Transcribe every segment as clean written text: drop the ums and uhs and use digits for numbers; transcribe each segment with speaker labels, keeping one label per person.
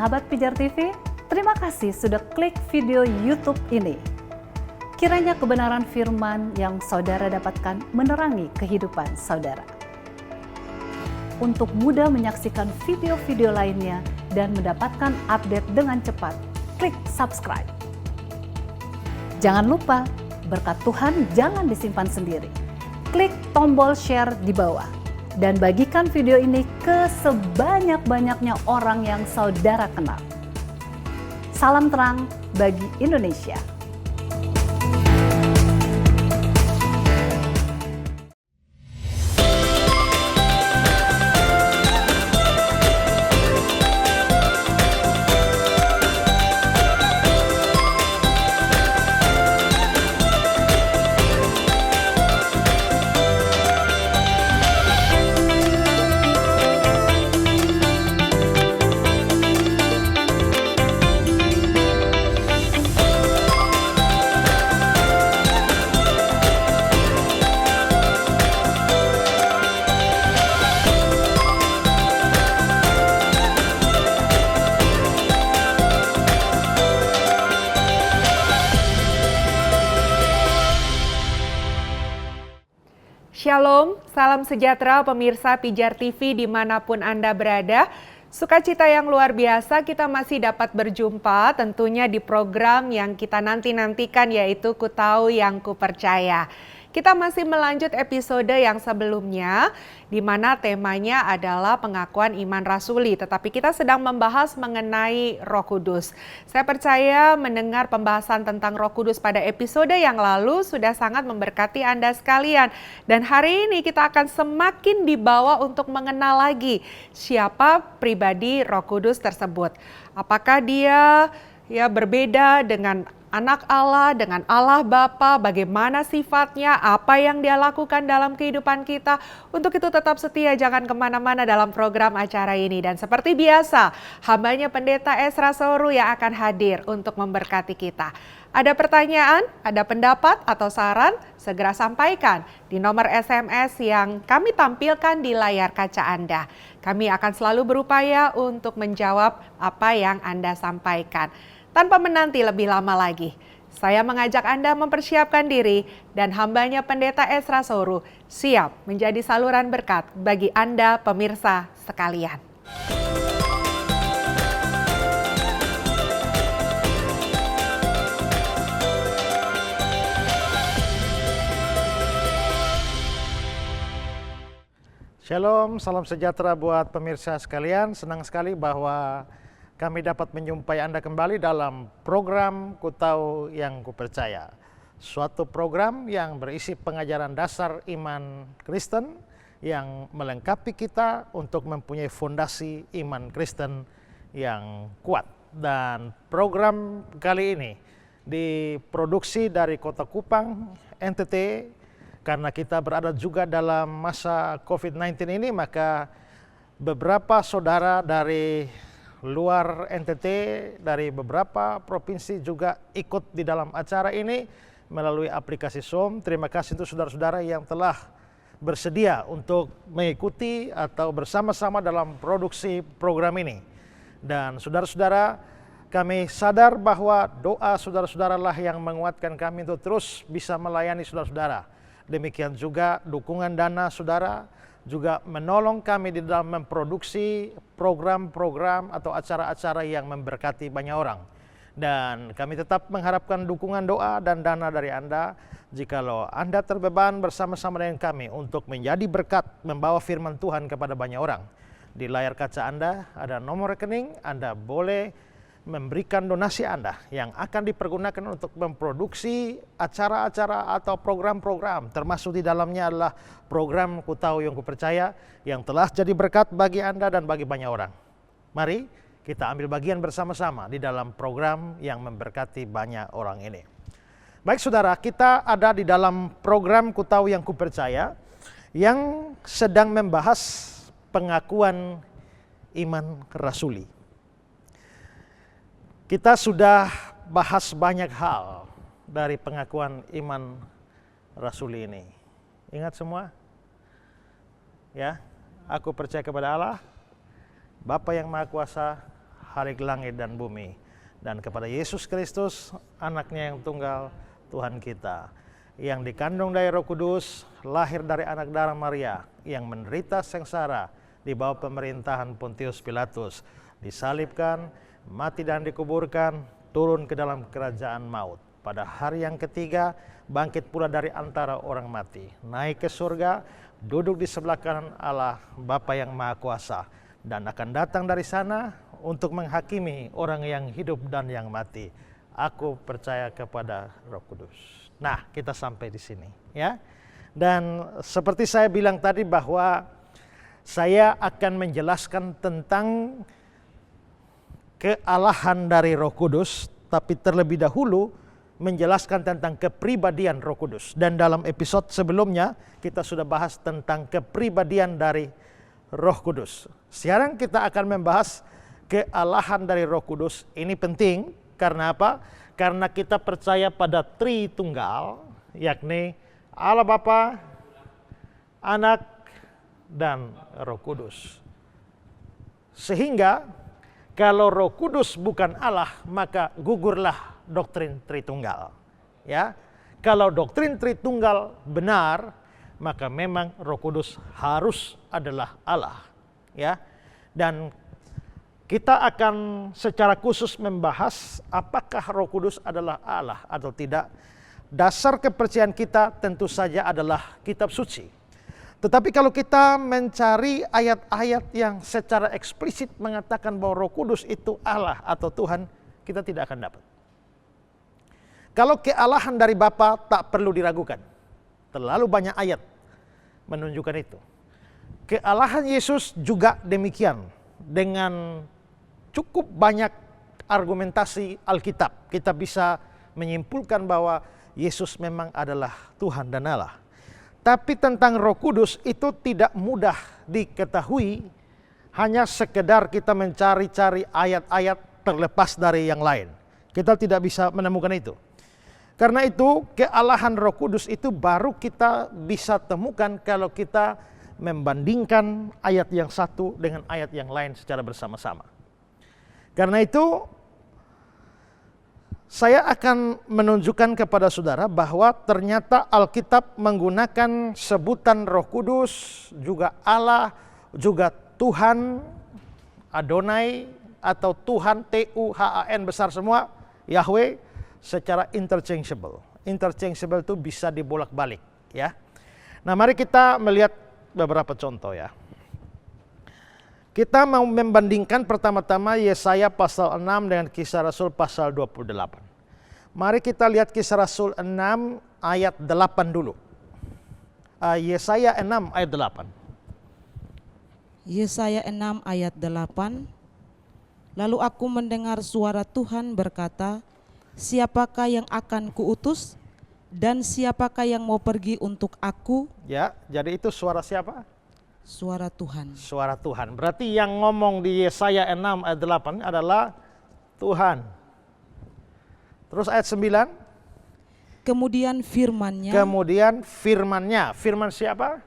Speaker 1: Sahabat Pijar TV, terima kasih sudah klik video YouTube ini. Kiranya kebenaran firman yang saudara dapatkan menerangi kehidupan saudara. Untuk mudah menyaksikan video-video lainnya dan mendapatkan update dengan cepat, klik subscribe. Jangan lupa, berkat Tuhan jangan disimpan sendiri. Klik tombol share di bawah dan bagikan video ini ke sebanyak-banyaknya orang yang saudara kenal. Salam terang bagi Indonesia.
Speaker 2: Shalom, salam sejahtera pemirsa Pijar TV dimanapun Anda berada. Sukacita yang luar biasa kita masih dapat berjumpa tentunya di program yang kita nanti-nantikan yaitu Ku Tahu Yang Ku Percaya. Kita masih melanjut episode yang sebelumnya di mana temanya adalah pengakuan iman rasuli, tetapi kita sedang membahas mengenai Roh Kudus. Saya percaya mendengar pembahasan tentang Roh Kudus pada episode yang lalu sudah sangat memberkati Anda sekalian. Dan hari ini kita akan semakin dibawa untuk mengenal lagi siapa pribadi Roh Kudus tersebut. Apakah dia berbeda dengan Anak Allah, dengan Allah Bapa, bagaimana sifatnya, apa yang dia lakukan dalam kehidupan kita. Untuk itu tetap setia, jangan kemana-mana dalam program acara ini. Dan seperti biasa, hambanya Pendeta Ezra Soru yang akan hadir untuk memberkati kita. Ada pertanyaan, ada pendapat atau saran, segera sampaikan di nomor SMS yang kami tampilkan di layar kaca Anda. Kami akan selalu berupaya untuk menjawab apa yang Anda sampaikan. Tanpa menanti lebih lama lagi, saya mengajak Anda mempersiapkan diri dan hambanya Pendeta Ezra Soru siap menjadi saluran berkat bagi Anda pemirsa sekalian.
Speaker 3: Shalom, salam sejahtera buat pemirsa sekalian. Senang sekali bahwa kami dapat menjumpai Anda kembali dalam program Ku Tahu Yang Ku Percaya. Suatu program yang berisi pengajaran dasar iman Kristen yang melengkapi kita untuk mempunyai fondasi iman Kristen yang kuat. Dan program kali ini diproduksi dari Kota Kupang, NTT. Karena kita berada juga dalam masa COVID-19 ini, maka beberapa saudara dari luar NTT dari beberapa provinsi juga ikut di dalam acara ini melalui aplikasi Zoom. Terima kasih untuk saudara-saudara yang telah bersedia untuk mengikuti atau bersama-sama dalam produksi program ini. Dan saudara-saudara, kami sadar bahwa doa saudara-saudara lah yang menguatkan kami untuk terus bisa melayani saudara-saudara. Demikian juga dukungan dana saudara juga menolong kami di dalam memproduksi program-program atau acara-acara yang memberkati banyak orang. Dan kami tetap mengharapkan dukungan doa dan dana dari Anda. Jikalau Anda terbeban bersama-sama dengan kami untuk menjadi berkat membawa firman Tuhan kepada banyak orang. Di layar kaca Anda ada nomor rekening, Anda boleh memberikan donasi Anda yang akan dipergunakan untuk memproduksi acara-acara atau program-program, termasuk di dalamnya adalah program Ku Tahu Yang Ku Percaya yang telah jadi berkat bagi Anda dan bagi banyak orang. Mari kita ambil bagian bersama-sama di dalam program yang memberkati banyak orang ini. Baik saudara, kita ada di dalam program Ku Tahu Yang Ku Percaya yang sedang membahas pengakuan iman rasuli. Kita sudah bahas banyak hal dari pengakuan iman rasuli ini. Ingat semua? Ya, aku percaya kepada Allah, Bapa yang Maha Kuasa, Khalik langit dan bumi, dan kepada Yesus Kristus, anaknya yang tunggal, Tuhan kita, yang dikandung dari Roh Kudus, lahir dari anak darah Maria, yang menderita sengsara di bawah pemerintahan Pontius Pilatus, disalibkan, mati dan dikuburkan, turun ke dalam kerajaan maut. Pada hari yang ketiga, bangkit pula dari antara orang mati, naik ke surga, duduk di sebelah kanan Allah, Bapa yang Maha Kuasa, dan akan datang dari sana untuk menghakimi orang yang hidup dan yang mati. Aku percaya kepada Roh Kudus. Nah, kita sampai di sini, ya. Dan seperti saya bilang tadi bahwa saya akan menjelaskan tentang kealahan dari Roh Kudus, tapi terlebih dahulu menjelaskan tentang kepribadian Roh Kudus. Dan dalam episode sebelumnya kita sudah bahas tentang kepribadian dari Roh Kudus. Sekarang kita akan membahas kealahan dari Roh Kudus. Ini penting karena apa? Karena kita percaya pada Tritunggal, yakni Allah Bapa, Anak, dan Roh Kudus. Sehingga kalau Roh Kudus bukan Allah, maka gugurlah doktrin Tritunggal. Ya, kalau doktrin Tritunggal benar, maka memang Roh Kudus harus adalah Allah. Ya, dan kita akan secara khusus membahas apakah Roh Kudus adalah Allah atau tidak. Dasar kepercayaan kita tentu saja adalah kitab suci. Tetapi kalau kita mencari ayat-ayat yang secara eksplisit mengatakan bahwa Roh Kudus itu Allah atau Tuhan, kita tidak akan dapat. Kalau kealahan dari Bapa tak perlu diragukan. Terlalu banyak ayat menunjukkan itu. Kealahan Yesus juga demikian. Dengan cukup banyak argumentasi Alkitab, kita bisa menyimpulkan bahwa Yesus memang adalah Tuhan dan Allah. Tapi tentang Roh Kudus itu tidak mudah diketahui, hanya sekedar kita mencari-cari ayat-ayat terlepas dari yang lain. Kita tidak bisa menemukan itu. Karena itu kealahan Roh Kudus itu baru kita bisa temukan kalau kita membandingkan ayat yang satu dengan ayat yang lain secara bersama-sama. Karena itu saya akan menunjukkan kepada saudara bahwa ternyata Alkitab menggunakan sebutan Roh Kudus, juga Allah, juga Tuhan, Adonai, atau Tuhan, Tuhan besar semua, Yahweh, secara interchangeable. Interchangeable itu bisa dibolak-balik, ya. Nah, mari kita melihat beberapa contoh, ya. Kita mau membandingkan pertama-tama Yesaya pasal 6 dengan Kisah Rasul pasal 28. Mari kita lihat Kisah Rasul 6 ayat 8 dulu. Yesaya 6 ayat 8.
Speaker 4: Yesaya 6 ayat 8. Lalu aku mendengar suara Tuhan berkata, siapakah yang akan kuutus dan siapakah yang mau pergi untuk aku?
Speaker 3: Ya, jadi itu suara siapa?
Speaker 4: Suara Tuhan.
Speaker 3: Suara Tuhan. Berarti yang ngomong di Yesaya 6 ayat 8 adalah Tuhan. Terus ayat 9.
Speaker 4: Kemudian firman-Nya.
Speaker 3: Kemudian firman-Nya. Firman siapa?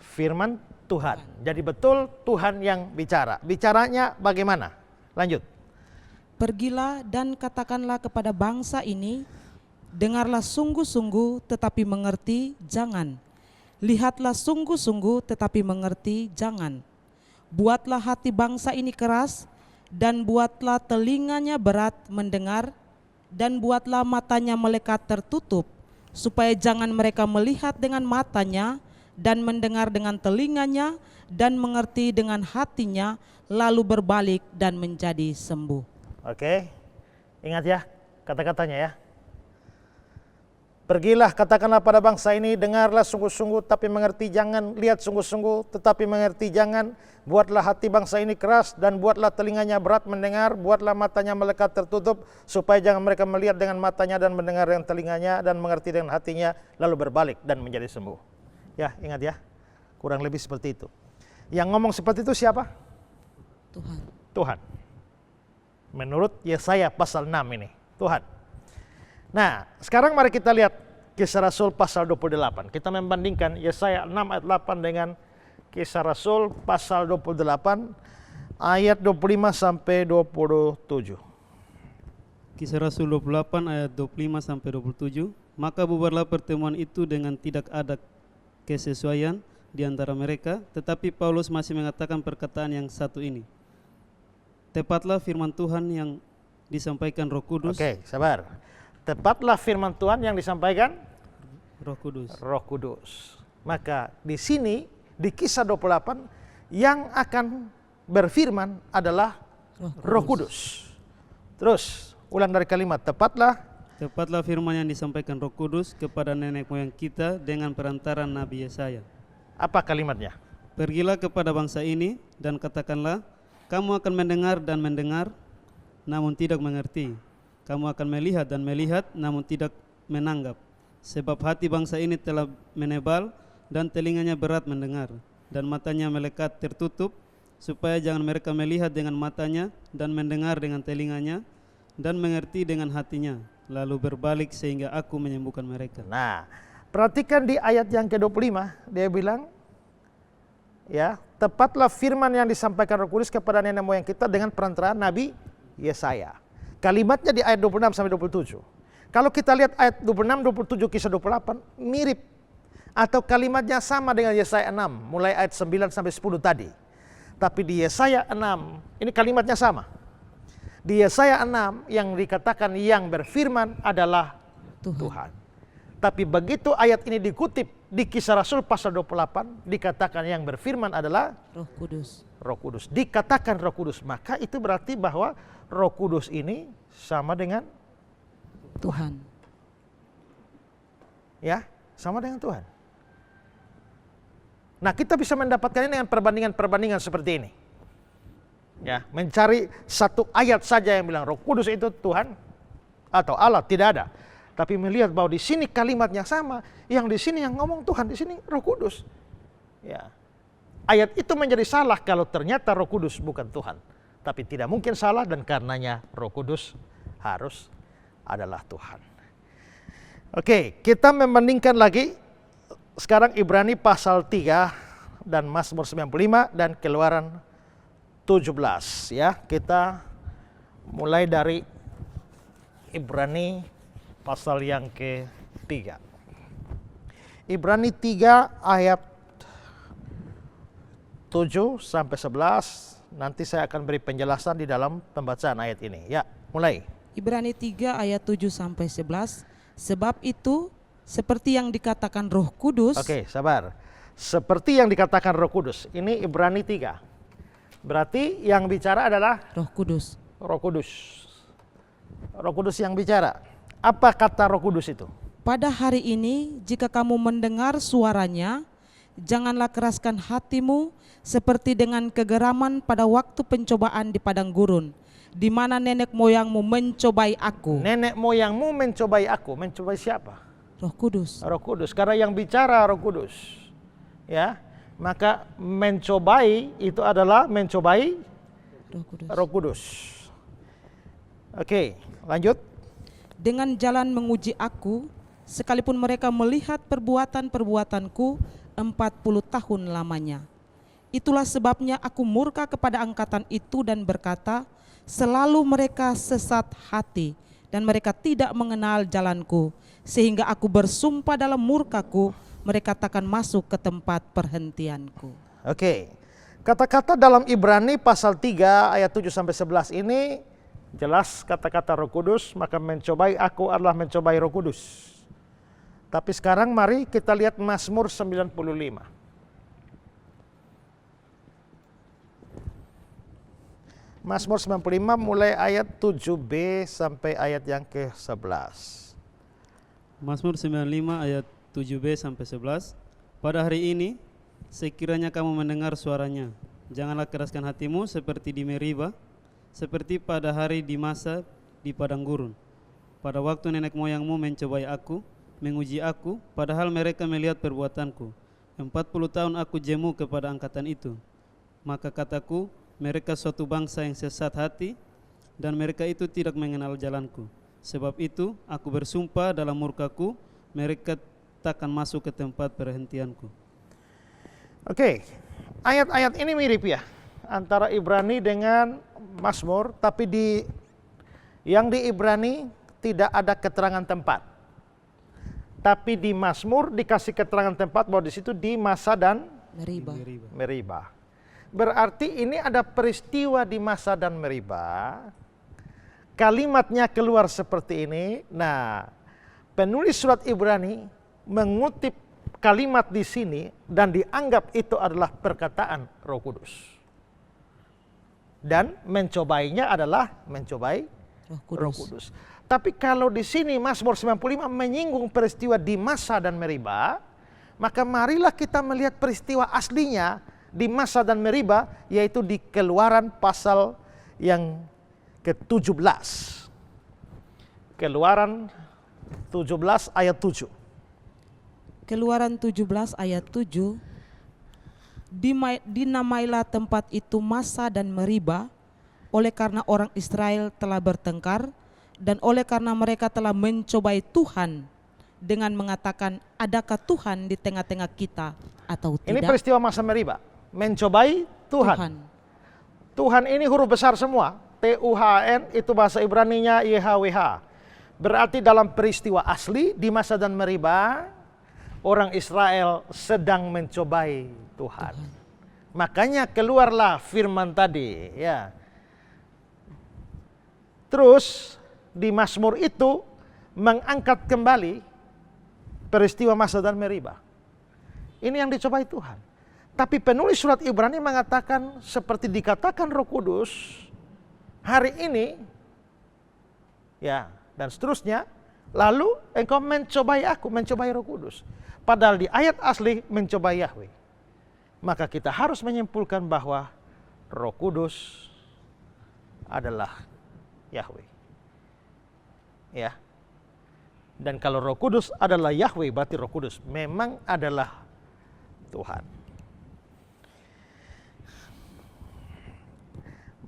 Speaker 3: Firman Tuhan. Jadi betul Tuhan yang bicara. Bicaranya bagaimana? Lanjut.
Speaker 4: Pergilah dan katakanlah kepada bangsa ini, dengarlah sungguh-sungguh tetapi mengerti jangan. Lihatlah sungguh-sungguh tetapi mengerti jangan. Buatlah hati bangsa ini keras dan buatlah telinganya berat mendengar dan buatlah matanya melekat tertutup supaya jangan mereka melihat dengan matanya dan mendengar dengan telinganya dan mengerti dengan hatinya lalu berbalik dan menjadi sembuh.
Speaker 3: Oke, ingat ya kata-katanya ya. Pergilah katakanlah pada bangsa ini, dengarlah sungguh-sungguh tapi mengerti jangan, lihat sungguh-sungguh tetapi mengerti jangan, buatlah hati bangsa ini keras dan buatlah telinganya berat mendengar, buatlah matanya melekat tertutup supaya jangan mereka melihat dengan matanya dan mendengar dengan telinganya dan mengerti dengan hatinya lalu berbalik dan menjadi sembuh. Ya, ingat ya, kurang lebih seperti itu. Yang ngomong seperti itu siapa?
Speaker 4: Tuhan.
Speaker 3: Tuhan. Menurut Yesaya pasal 6 ini, Tuhan. Nah, sekarang mari kita lihat Kisah Rasul pasal 28. Kita membandingkan Yesaya 6 ayat 8 dengan Kisah Rasul pasal 28 ayat 25 sampai 27.
Speaker 5: Kisah Rasul 28 ayat 25 sampai 27. Maka bubarlah pertemuan itu dengan tidak ada kesesuaian di antara mereka, tetapi Paulus masih mengatakan perkataan yang satu ini. Tepatlah firman Tuhan yang disampaikan Roh Kudus.
Speaker 3: Oke, sabar. Tepatlah firman Tuhan yang disampaikan
Speaker 5: Roh Kudus.
Speaker 3: Roh Kudus. Maka di sini di Kisah 28 yang akan berfirman adalah Roh Kudus. Terus ulang dari kalimat
Speaker 5: Tepatlah firman yang disampaikan Roh Kudus kepada nenek moyang kita dengan perantaran Nabi Yesaya.
Speaker 3: Apa kalimatnya?
Speaker 5: Pergilah kepada bangsa ini dan katakanlah, kamu akan mendengar dan mendengar, namun tidak mengerti. Kamu akan melihat dan melihat, namun tidak menanggap. Sebab hati bangsa ini telah menebal dan telinganya berat mendengar, dan matanya melekat tertutup, supaya jangan mereka melihat dengan matanya dan mendengar dengan telinganya dan mengerti dengan hatinya, lalu berbalik sehingga aku menyembuhkan mereka.
Speaker 3: Nah, perhatikan di ayat yang ke-25, dia bilang, ya, tepatlah firman yang disampaikan Roh Kudus kepada nenek moyang kita dengan perantaraan Nabi Yesaya. Kalimatnya di ayat 26 sampai 27. Kalau kita lihat ayat 26, 27 Kisah 28 mirip atau kalimatnya sama dengan Yesaya 6, mulai ayat 9 sampai 10 tadi. Tapi di Yesaya 6, ini kalimatnya sama. Di Yesaya 6 yang dikatakan yang berfirman adalah Tuhan. Tapi begitu ayat ini dikutip di Kisah Rasul pasal 28, dikatakan yang berfirman adalah
Speaker 4: Roh Kudus.
Speaker 3: Roh Kudus. Dikatakan Roh Kudus, maka itu berarti bahwa Roh Kudus ini sama dengan
Speaker 4: Tuhan.
Speaker 3: Ya, sama dengan Tuhan. Nah, kita bisa mendapatkan ini dengan perbandingan-perbandingan seperti ini. Ya, mencari satu ayat saja yang bilang Roh Kudus itu Tuhan atau Allah, tidak ada. Tapi melihat bahwa di sini kalimatnya sama, yang di sini yang ngomong Tuhan, di sini Roh Kudus. Ya. Ayat itu menjadi salah kalau ternyata Roh Kudus bukan Tuhan. Tapi tidak mungkin salah dan karenanya Roh Kudus harus adalah Tuhan. Oke, kita membandingkan lagi sekarang Ibrani pasal 3 dan Mazmur 95 dan Keluaran 17 ya. Kita mulai dari Ibrani pasal yang ke-3. Ibrani 3 ayat 7 sampai 11. Nanti saya akan beri penjelasan di dalam pembacaan ayat ini. Ya, mulai.
Speaker 4: Ibrani 3 ayat 7 sampai 11. Sebab itu seperti yang dikatakan Roh Kudus.
Speaker 3: Oke, sabar. Seperti yang dikatakan Roh Kudus. Ini Ibrani 3. Berarti yang bicara adalah
Speaker 4: Roh Kudus.
Speaker 3: Roh Kudus. Roh Kudus yang bicara. Apa kata Roh Kudus itu?
Speaker 4: Pada hari ini jika kamu mendengar suaranya, janganlah keraskan hatimu seperti dengan kegeraman pada waktu pencobaan di padang gurun, di mana nenek moyangmu mencobai aku.
Speaker 3: Nenek moyangmu mencobai aku. Mencobai siapa?
Speaker 4: Roh Kudus.
Speaker 3: Roh Kudus. Karena yang bicara Roh Kudus. Ya, maka mencobai itu adalah mencobai
Speaker 4: Roh Kudus.
Speaker 3: Roh Kudus. Oke, lanjut.
Speaker 4: Dengan jalan menguji aku, sekalipun mereka melihat perbuatan-perbuatanku 40 tahun lamanya. Itulah sebabnya aku murka kepada angkatan itu dan berkata, selalu mereka sesat hati dan mereka tidak mengenal jalanku, sehingga aku bersumpah dalam murkaku, mereka takkan masuk ke tempat perhentianku.
Speaker 3: Oke. Kata-kata dalam Ibrani pasal 3 ayat 7 sampai 11 ini jelas kata-kata Roh Kudus, maka mencobai aku adalah mencobai Roh Kudus. Tapi sekarang mari kita lihat Mazmur 95. Mazmur 95 mulai ayat 7b sampai ayat yang ke-11.
Speaker 5: Mazmur 95 ayat 7b sampai 11. Pada hari ini, sekiranya kamu mendengar suaranya, janganlah keraskan hatimu seperti di Meriba, seperti pada hari di masa di padang gurun. Pada waktu nenek moyangmu mencobai aku, menguji aku, padahal mereka melihat perbuatanku. 40 tahun aku jemu kepada angkatan itu. Maka kataku, mereka suatu bangsa yang sesat hati, dan mereka itu tidak mengenal jalanku. Sebab itu aku bersumpah dalam murkaku, mereka takkan masuk ke tempat perhentianku.
Speaker 3: Oke, ayat-ayat ini mirip ya. antara Ibrani dengan Mazmur, tapi yang di Ibrani tidak ada keterangan tempat. Tapi di Mazmur dikasih keterangan tempat bahwa di situ di Masa dan Meribah. Berarti ini ada peristiwa di Masa dan Meribah. Kalimatnya keluar seperti ini. Nah, penulis surat Ibrani mengutip kalimat di sini dan dianggap itu adalah perkataan Roh Kudus. Dan mencobainya adalah mencobai Roh Kudus. Tapi kalau di sini Mazmur 95 menyinggung peristiwa di Masa dan Meribah, maka marilah kita melihat peristiwa aslinya di Masa dan Meribah, yaitu di Keluaran pasal yang ke-17. Keluaran 17 ayat 7.
Speaker 4: Keluaran 17 ayat 7, dinamailah tempat itu Masa dan Meribah, oleh karena orang Israel telah bertengkar, dan oleh karena mereka telah mencobai Tuhan, dengan mengatakan, adakah Tuhan di tengah-tengah kita atau tidak?
Speaker 3: Ini peristiwa Masa Meribah, mencobai Tuhan. Tuhan ini huruf besar semua, T-U-H-N, itu bahasa Ibraninya YHWH. Berarti dalam peristiwa asli di Masa dan Meribah, orang Israel sedang mencobai Tuhan. Makanya keluarlah firman tadi, ya. Terus di Mazmur itu mengangkat kembali peristiwa Masa dan Meribah. Ini yang dicobai Tuhan. Tapi penulis surat Ibrani mengatakan seperti dikatakan Roh Kudus hari ini, ya, dan seterusnya. Lalu engkau mencobai aku, mencobai Roh Kudus. Padahal di ayat asli mencobai Yahweh. Maka kita harus menyimpulkan bahwa Roh Kudus adalah Yahweh. Ya. Dan kalau Roh Kudus adalah Yahweh, berarti Roh Kudus memang adalah Tuhan.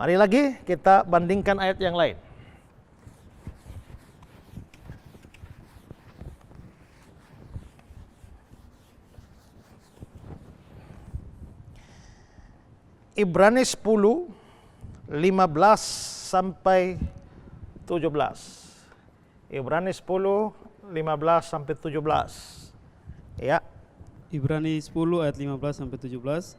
Speaker 3: Mari lagi kita bandingkan ayat yang lain. Ibrani 10, 15 sampai 17. Ibrani 10, 15 sampai 17. Ya.
Speaker 5: Ibrani 10 ayat 15 sampai 17.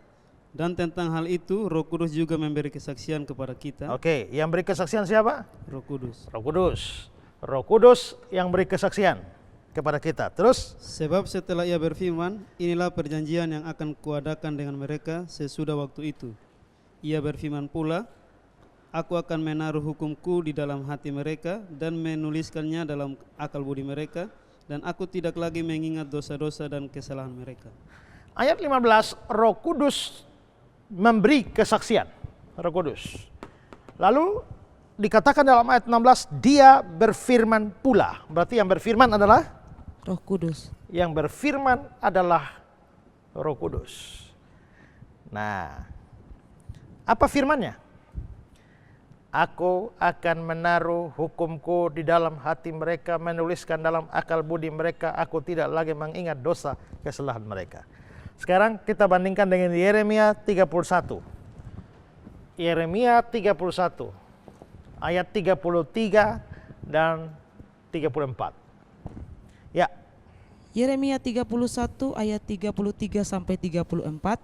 Speaker 5: Dan tentang hal itu Roh Kudus juga memberi kesaksian kepada kita.
Speaker 3: Oke, yang beri kesaksian siapa?
Speaker 5: Roh Kudus.
Speaker 3: Roh Kudus. Roh Kudus yang beri kesaksian kepada kita. Terus?
Speaker 5: Sebab setelah ia berfirman, inilah perjanjian yang akan kuadakan dengan mereka sesudah waktu itu. Ia berfirman pula, aku akan menaruh hukumku di dalam hati mereka dan menuliskannya dalam akal budi mereka, dan aku tidak lagi mengingat dosa-dosa dan kesalahan mereka.
Speaker 3: Ayat 15, Roh Kudus memberi kesaksian. Roh Kudus. Lalu dikatakan dalam ayat 16, dia berfirman pula. Berarti yang berfirman adalah
Speaker 4: Roh Kudus.
Speaker 3: Yang berfirman adalah Roh Kudus. Nah, apa firmannya? Aku akan menaruh hukumku di dalam hati mereka, menuliskan dalam akal budi mereka, aku tidak lagi mengingat dosa kesalahan mereka. Sekarang kita bandingkan dengan Yeremia 31. Yeremia 31 ayat 33 dan 34. Ya.
Speaker 4: Yeremia 31 ayat 33 sampai 34.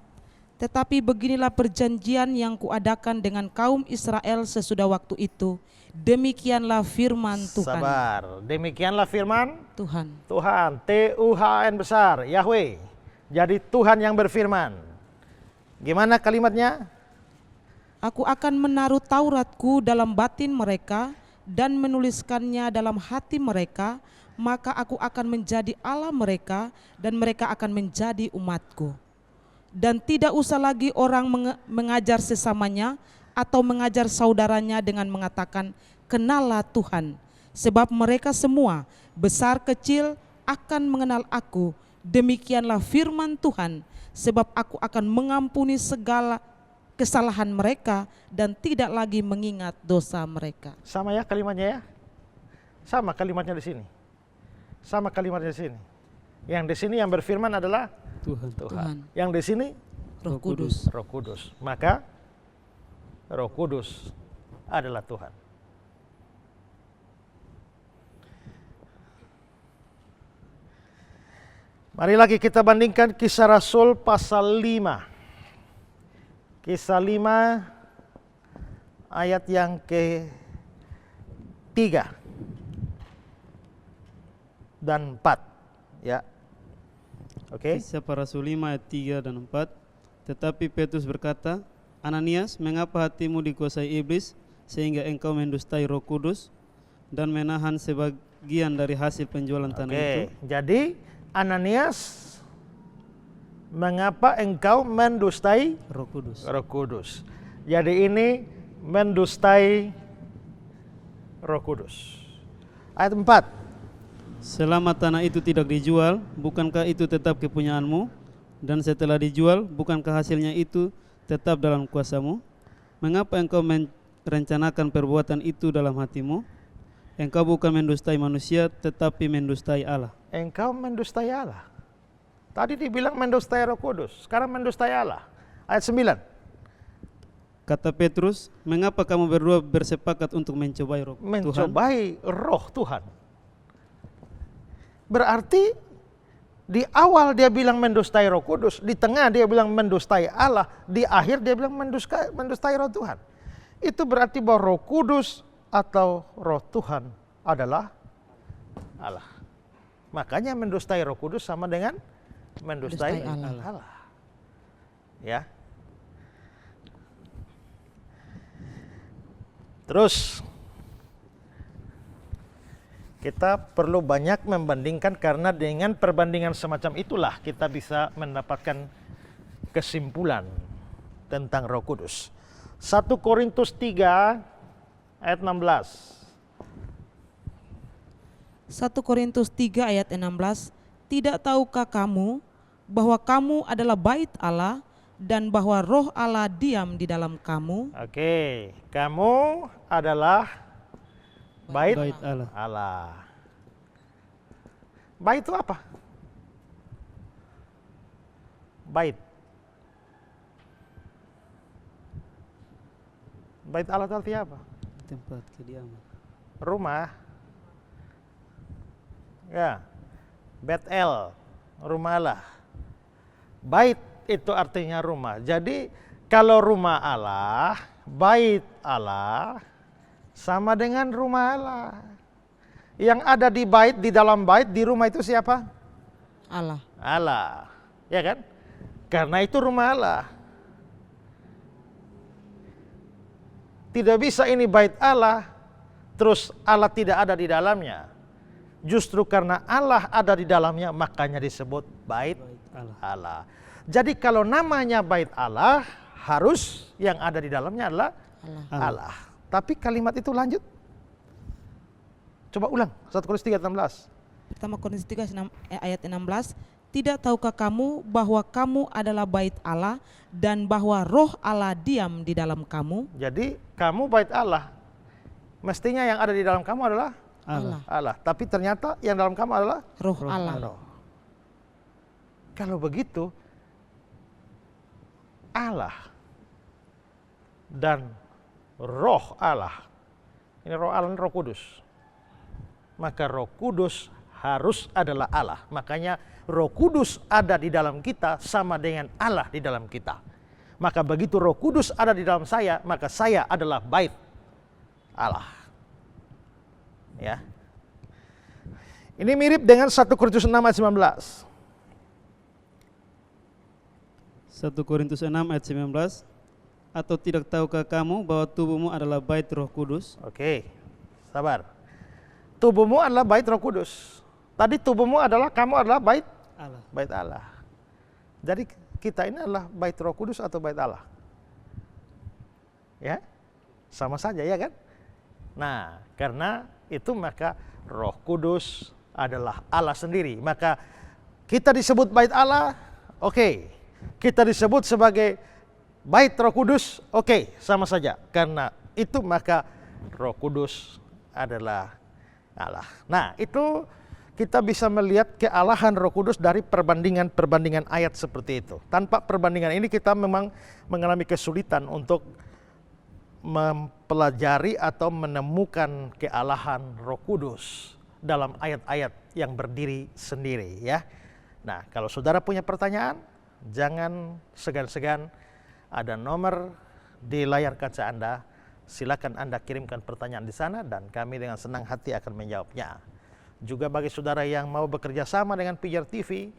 Speaker 4: Tetapi beginilah perjanjian yang kuadakan dengan kaum Israel sesudah waktu itu. Demikianlah firman Tuhan.
Speaker 3: Sabar. Demikianlah firman
Speaker 4: Tuhan.
Speaker 3: Tuhan. T-U-H-N besar. Yahweh. Jadi Tuhan yang berfirman. Gimana kalimatnya?
Speaker 4: Aku akan menaruh Tauratku dalam batin mereka dan menuliskannya dalam hati mereka. Maka aku akan menjadi Allah mereka dan mereka akan menjadi umatku. Dan tidak usah lagi orang mengajar sesamanya atau mengajar saudaranya dengan mengatakan, kenallah Tuhan. Sebab mereka semua, besar kecil, akan mengenal aku. Demikianlah firman Tuhan, sebab aku akan mengampuni segala kesalahan mereka dan tidak lagi mengingat dosa mereka.
Speaker 3: Sama ya kalimatnya ya? Sama kalimatnya di sini. Sama kalimatnya di sini. Yang di sini yang berfirman adalah
Speaker 5: Tuhan.
Speaker 3: Tuhan. Yang di sini
Speaker 4: Roh Kudus.
Speaker 3: Roh Kudus. Maka Roh Kudus adalah Tuhan. Mari lagi kita bandingkan Kisah Rasul pasal 5. Kisah 5 ayat yang ke-3 dan 4. Ya. Oke.
Speaker 5: Kisah para Rasul 5 ayat 3 dan 4. Tetapi Petrus berkata, Ananias, mengapa hatimu dikuasai iblis sehingga engkau mendustai Roh Kudus dan menahan sebagian dari hasil penjualan tanah itu?
Speaker 3: Jadi Ananias, mengapa engkau mendustai
Speaker 5: Roh Kudus.
Speaker 3: Roh Kudus? Jadi ini mendustai Roh Kudus. Ayat 4.
Speaker 5: Selama tanah itu tidak dijual, bukankah itu tetap kepunyaanmu? Dan setelah dijual, bukankah hasilnya itu tetap dalam kuasamu? Mengapa engkau merencanakan perbuatan itu dalam hatimu? Engkau bukan mendustai manusia, tetapi mendustai Allah.
Speaker 3: Engkau mendustai Allah. Tadi dibilang mendustai Roh Kudus, sekarang mendustai Allah. Ayat 9.
Speaker 5: Kata Petrus, mengapa kamu berdua bersepakat untuk mencobai Roh Tuhan?
Speaker 3: Mencobai Roh Tuhan. Berarti di awal dia bilang mendustai Roh Kudus, di tengah dia bilang mendustai Allah, di akhir dia bilang mendustai Roh Tuhan. Itu berarti bahwa Roh Kudus atau Roh Tuhan adalah Allah. Makanya mendustai Roh Kudus sama dengan mendustai Allah. Ya. Terus kita perlu banyak membandingkan, karena dengan perbandingan semacam itulah kita bisa mendapatkan kesimpulan tentang Roh Kudus. 1 Korintus 3 ayat 16.
Speaker 4: 1 Korintus 3 ayat 16, tidak tahukah kamu bahwa kamu adalah bait Allah dan bahwa Roh Allah diam di dalam kamu?
Speaker 3: Oke, kamu adalah bait
Speaker 5: Allah.
Speaker 3: Allah. Bait itu apa? Bait. Bait Allah itu artinya apa?
Speaker 5: Tempat kediaman.
Speaker 3: Rumah. Ya. Bet-el, rumah Allah. Bait itu artinya rumah. Jadi kalau rumah Allah, bait Allah sama dengan rumah Allah. Yang ada di bait, di dalam bait, di rumah itu siapa?
Speaker 4: Allah.
Speaker 3: Allah. Ya kan? Karena itu rumah Allah. Tidak bisa ini bait Allah, terus Allah tidak ada di dalamnya. Justru karena Allah ada di dalamnya, makanya disebut bait Allah. Jadi kalau namanya bait Allah, harus yang ada di dalamnya adalah Allah. Tapi kalimat itu lanjut. Coba ulang, 1 Korintus 3:16.
Speaker 4: Pertama Korintus 3 ayat 16, tidak tahukah kamu bahwa kamu adalah bait Allah dan bahwa Roh Allah diam di dalam kamu?
Speaker 3: Jadi kamu bait Allah. Mestinya yang ada di dalam kamu adalah Allah. Tapi ternyata yang dalam kamu adalah
Speaker 4: Roh Allah.
Speaker 3: Roh. Kalau begitu, Allah dan Roh Allah, ini Roh Allah, ini Roh Kudus. Maka Roh Kudus harus adalah Allah. Makanya Roh Kudus ada di dalam kita sama dengan Allah di dalam kita. Maka begitu Roh Kudus ada di dalam saya, maka saya adalah bait Allah. Ya. Ini mirip dengan 1 Korintus 6 ayat 19.
Speaker 5: 1 Korintus 6 ayat 19. Atau tidak tahukah kamu bahwa tubuhmu adalah bait Roh Kudus?
Speaker 3: Oke, sabar. Tubuhmu adalah bait Roh Kudus. Tadi tubuhmu adalah, kamu adalah bait
Speaker 5: Allah.
Speaker 3: Bait Allah. Jadi kita ini adalah bait Roh Kudus atau bait Allah? Ya, sama saja ya kan? Nah, karena itu maka Roh Kudus adalah Allah sendiri. Maka kita disebut bait Allah, oke. Kita disebut sebagai bait Roh Kudus, oke, sama saja. Karena itu maka Roh Kudus adalah Allah. Nah, itu kita bisa melihat kealahan Roh Kudus dari perbandingan-perbandingan ayat seperti itu. Tanpa perbandingan ini kita memang mengalami kesulitan untuk mempelajari atau menemukan kealahan Roh Kudus dalam ayat-ayat yang berdiri sendiri ya. Nah, kalau saudara punya pertanyaan, jangan segan-segan, ada nomor di layar kaca Anda. Silakan Anda kirimkan pertanyaan di sana dan kami dengan senang hati akan menjawabnya. Juga bagi saudara yang mau bekerja sama dengan Pijar TV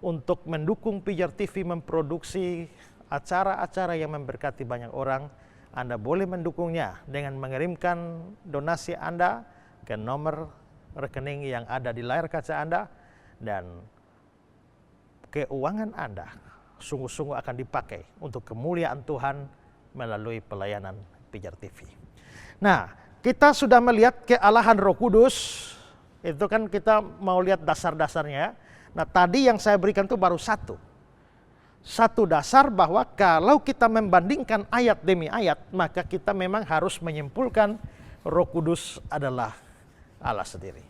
Speaker 3: untuk mendukung Pijar TV memproduksi acara-acara yang memberkati banyak orang, Anda boleh mendukungnya dengan mengirimkan donasi Anda ke nomor rekening yang ada di layar kaca Anda, dan keuangan Anda sungguh-sungguh akan dipakai untuk kemuliaan Tuhan melalui pelayanan Pijar TV. Nah, kita sudah melihat kealahan Roh Kudus, itu kan kita mau lihat dasar-dasarnya. Nah, tadi yang saya berikan itu baru satu dasar, bahwa kalau kita membandingkan ayat demi ayat, maka kita memang harus menyimpulkan Roh Kudus adalah Allah sendiri.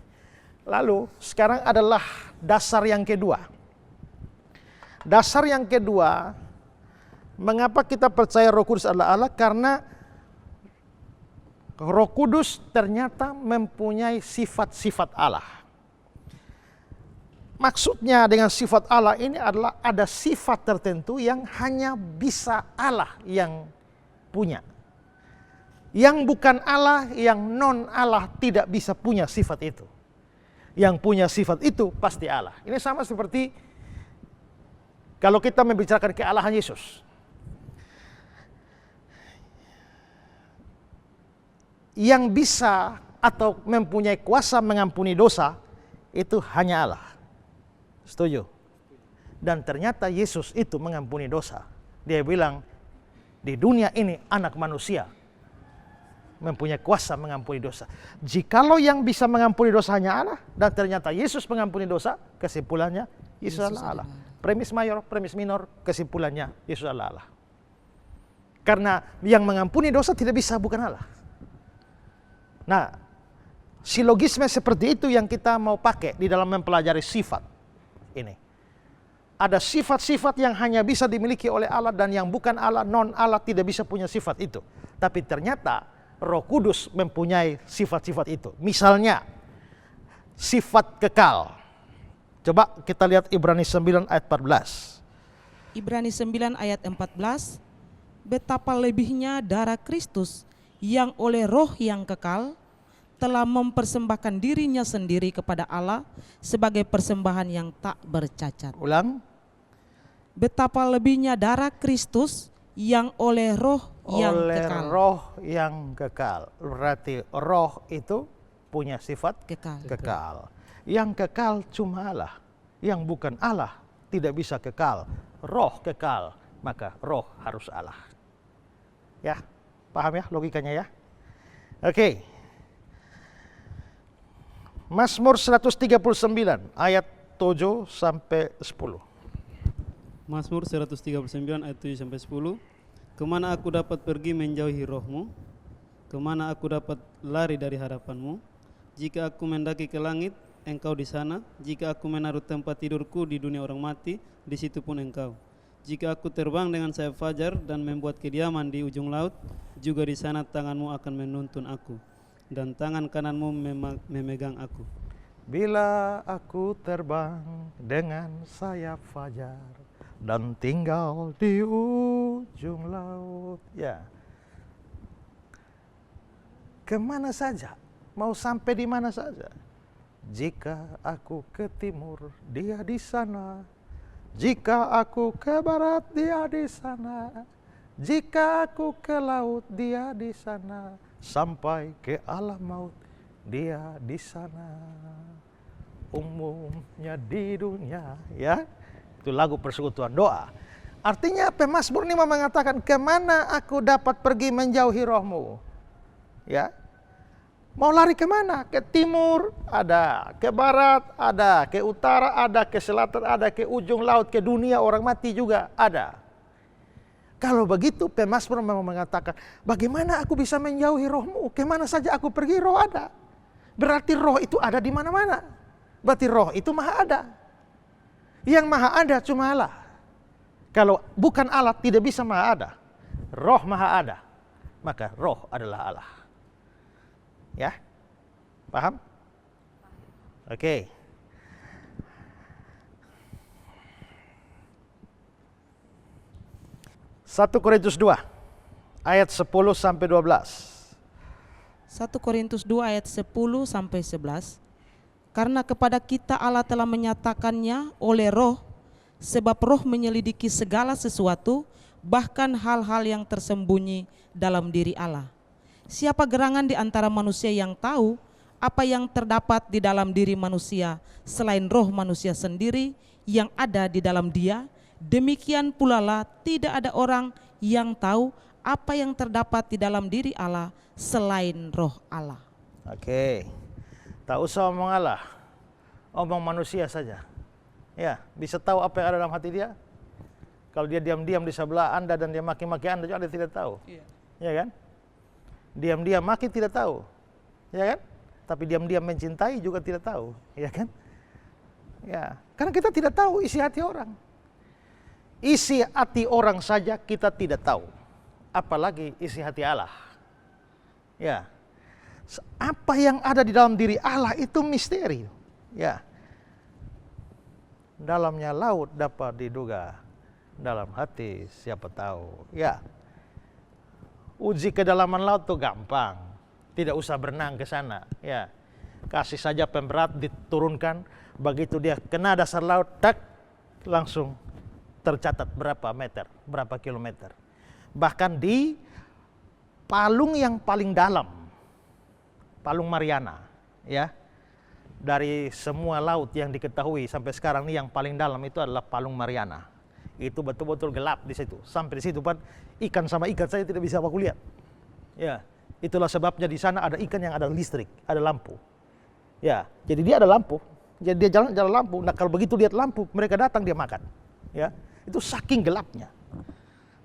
Speaker 3: Lalu sekarang adalah dasar yang kedua. Dasar yang kedua, mengapa kita percaya Roh Kudus adalah Allah? Karena Roh Kudus ternyata mempunyai sifat-sifat Allah. Maksudnya dengan sifat Allah ini adalah ada sifat tertentu yang hanya bisa Allah yang punya. Yang bukan Allah, yang non Allah tidak bisa punya sifat itu. Yang punya sifat itu pasti Allah. Ini sama seperti kalau kita membicarakan kealahan Yesus. Yang bisa atau mempunyai kuasa mengampuni dosa itu hanya Allah. Setuju? Dan ternyata Yesus itu mengampuni dosa. Dia bilang, di dunia ini anak manusia mempunyai kuasa mengampuni dosa. Jikalau yang bisa mengampuni dosa hanya Allah, dan ternyata Yesus mengampuni dosa, kesimpulannya Yesus adalah Allah. Premis mayor, premis minor, kesimpulannya Yesus adalah Allah. Karena yang mengampuni dosa tidak bisa bukan Allah. Nah, silogisme seperti itu yang kita mau pakai di dalam mempelajari sifat ini. Ada sifat-sifat yang hanya bisa dimiliki oleh Allah, dan yang bukan Allah, non Allah tidak bisa punya sifat itu. Tapi ternyata Roh Kudus mempunyai sifat-sifat itu. Misalnya sifat kekal. Coba kita lihat Ibrani 9 ayat 14.
Speaker 4: Ibrani 9 ayat 14, betapa lebihnya darah Kristus yang oleh Roh yang kekal telah mempersembahkan dirinya sendiri kepada Allah sebagai persembahan yang tak bercacat.
Speaker 3: Ulang.
Speaker 4: Betapa lebihnya darah Kristus yang oleh Roh yang
Speaker 3: Oleh
Speaker 4: kekal.
Speaker 3: Roh yang kekal. Berarti Roh itu punya sifat kekal. Yang kekal cuma Allah. Yang bukan Allah tidak bisa kekal. Roh kekal, maka Roh harus Allah. Ya, paham ya logikanya ya? Oke. Mazmur 139 ayat 7 sampai 10.
Speaker 5: Mazmur 139 ayat 7 sampai 10. Kemana aku dapat pergi menjauhi Roh-Mu? Kemana aku dapat lari dari hadapan-Mu? Jika aku mendaki ke langit, Engkau di sana. Jika aku menaruh tempat tidurku di dunia orang mati, di situ pun Engkau. Jika aku terbang dengan sayap fajar dan membuat kediaman di ujung laut, juga di sana tangan-Mu akan menuntun aku, dan tangan kanan-Mu memegang aku.
Speaker 3: Bila aku terbang dengan sayap fajar dan tinggal di ujung laut. Ya. Kemana saja, mau sampai di mana saja. Jika aku ke timur, Dia di sana. Jika aku ke barat, Dia di sana. Jika aku ke laut, Dia di sana. Sampai ke alam maut, Dia di sana. Umumnya di dunia, ya. Itu lagu persekutuan doa. Artinya pemazmur ini mengatakan, kemana aku dapat pergi menjauhi Roh-Mu? Ya. Mau lari kemana? Ke timur ada, ke barat ada, ke utara ada, ke selatan ada, ke ujung laut, ke dunia orang mati juga ada. Kalau begitu pemazmur memang mengatakan, bagaimana aku bisa menjauhi Roh-Mu? Kemana saja aku pergi, Roh ada. Berarti Roh itu ada di mana-mana. Berarti Roh itu maha ada. Yang maha ada cuma Allah. Kalau bukan Allah tidak bisa maha ada. Roh maha ada. maka roh adalah Allah. Ya, paham? Oke. Satu Korintus 2 ayat 10 sampai 12.
Speaker 4: 1 Korintus 2 ayat 10 sampai 11. Karena kepada kita Allah telah menyatakannya oleh roh, sebab roh menyelidiki segala sesuatu, bahkan hal-hal yang tersembunyi dalam diri Allah. Siapa gerangan di antara manusia yang tahu apa yang terdapat di dalam diri manusia selain roh manusia sendiri yang ada di dalam dia? Demikian pula lah tidak ada orang yang tahu apa yang terdapat di dalam diri Allah selain roh Allah.
Speaker 3: Oke, tak usah omong Allah, omong manusia saja. Ya, bisa tahu apa yang ada dalam hati dia. Kalau dia diam-diam di sebelah Anda dan dia maki-maki Anda juga Anda tidak tahu. Ya kan? Diam-diam maki tidak tahu. Ya kan? Tapi diam-diam mencintai juga tidak tahu. Ya kan? Ya, karena kita tidak tahu isi hati orang. Isi hati orang saja kita tidak tahu. Apalagi isi hati Allah. Ya. Apa yang ada di dalam diri Allah itu misteri. Ya. Dalamnya laut dapat diduga, dalam hati siapa tahu. Ya. Uji kedalaman laut itu gampang. Tidak usah berenang ke sana. Ya. Kasih saja pemberat diturunkan, begitu dia kena dasar laut, tak langsung tercatat berapa meter, berapa kilometer. Bahkan di palung yang paling dalam, palung Mariana, ya, dari semua laut yang diketahui sampai sekarang ini yang paling dalam itu adalah palung Mariana. Itu betul-betul gelap di situ. Sampai di situ Pak, ikan sama ikan saya tidak bisa aku lihat. Ya, itulah sebabnya di sana ada ikan yang ada listrik, ada lampu. Ya, jadi dia ada lampu. Jadi dia jalan lampu. Nah, kalau begitu lihat lampu, mereka datang dia makan. Ya, itu saking gelapnya.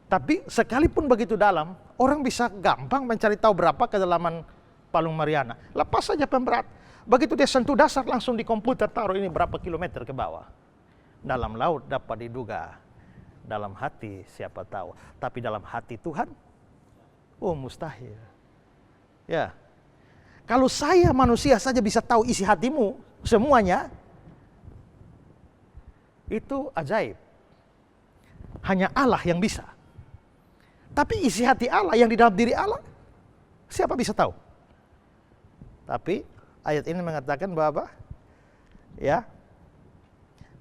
Speaker 3: Tapi sekalipun begitu dalam, orang bisa gampang mencari tahu berapa kedalaman palung Mariana. Lepas saja pemberat. Begitu dia sentuh dasar, langsung di komputer taruh ini berapa kilometer ke bawah. Dalam laut dapat diduga, dalam hati siapa tahu. Tapi dalam hati Tuhan, oh mustahil. Ya, kalau saya manusia saja bisa tahu isi hatimu semuanya, itu ajaib. Hanya Allah yang bisa. Tapi isi hati Allah yang di dalam diri Allah, siapa bisa tahu? Tapi ayat ini mengatakan bahwa ya,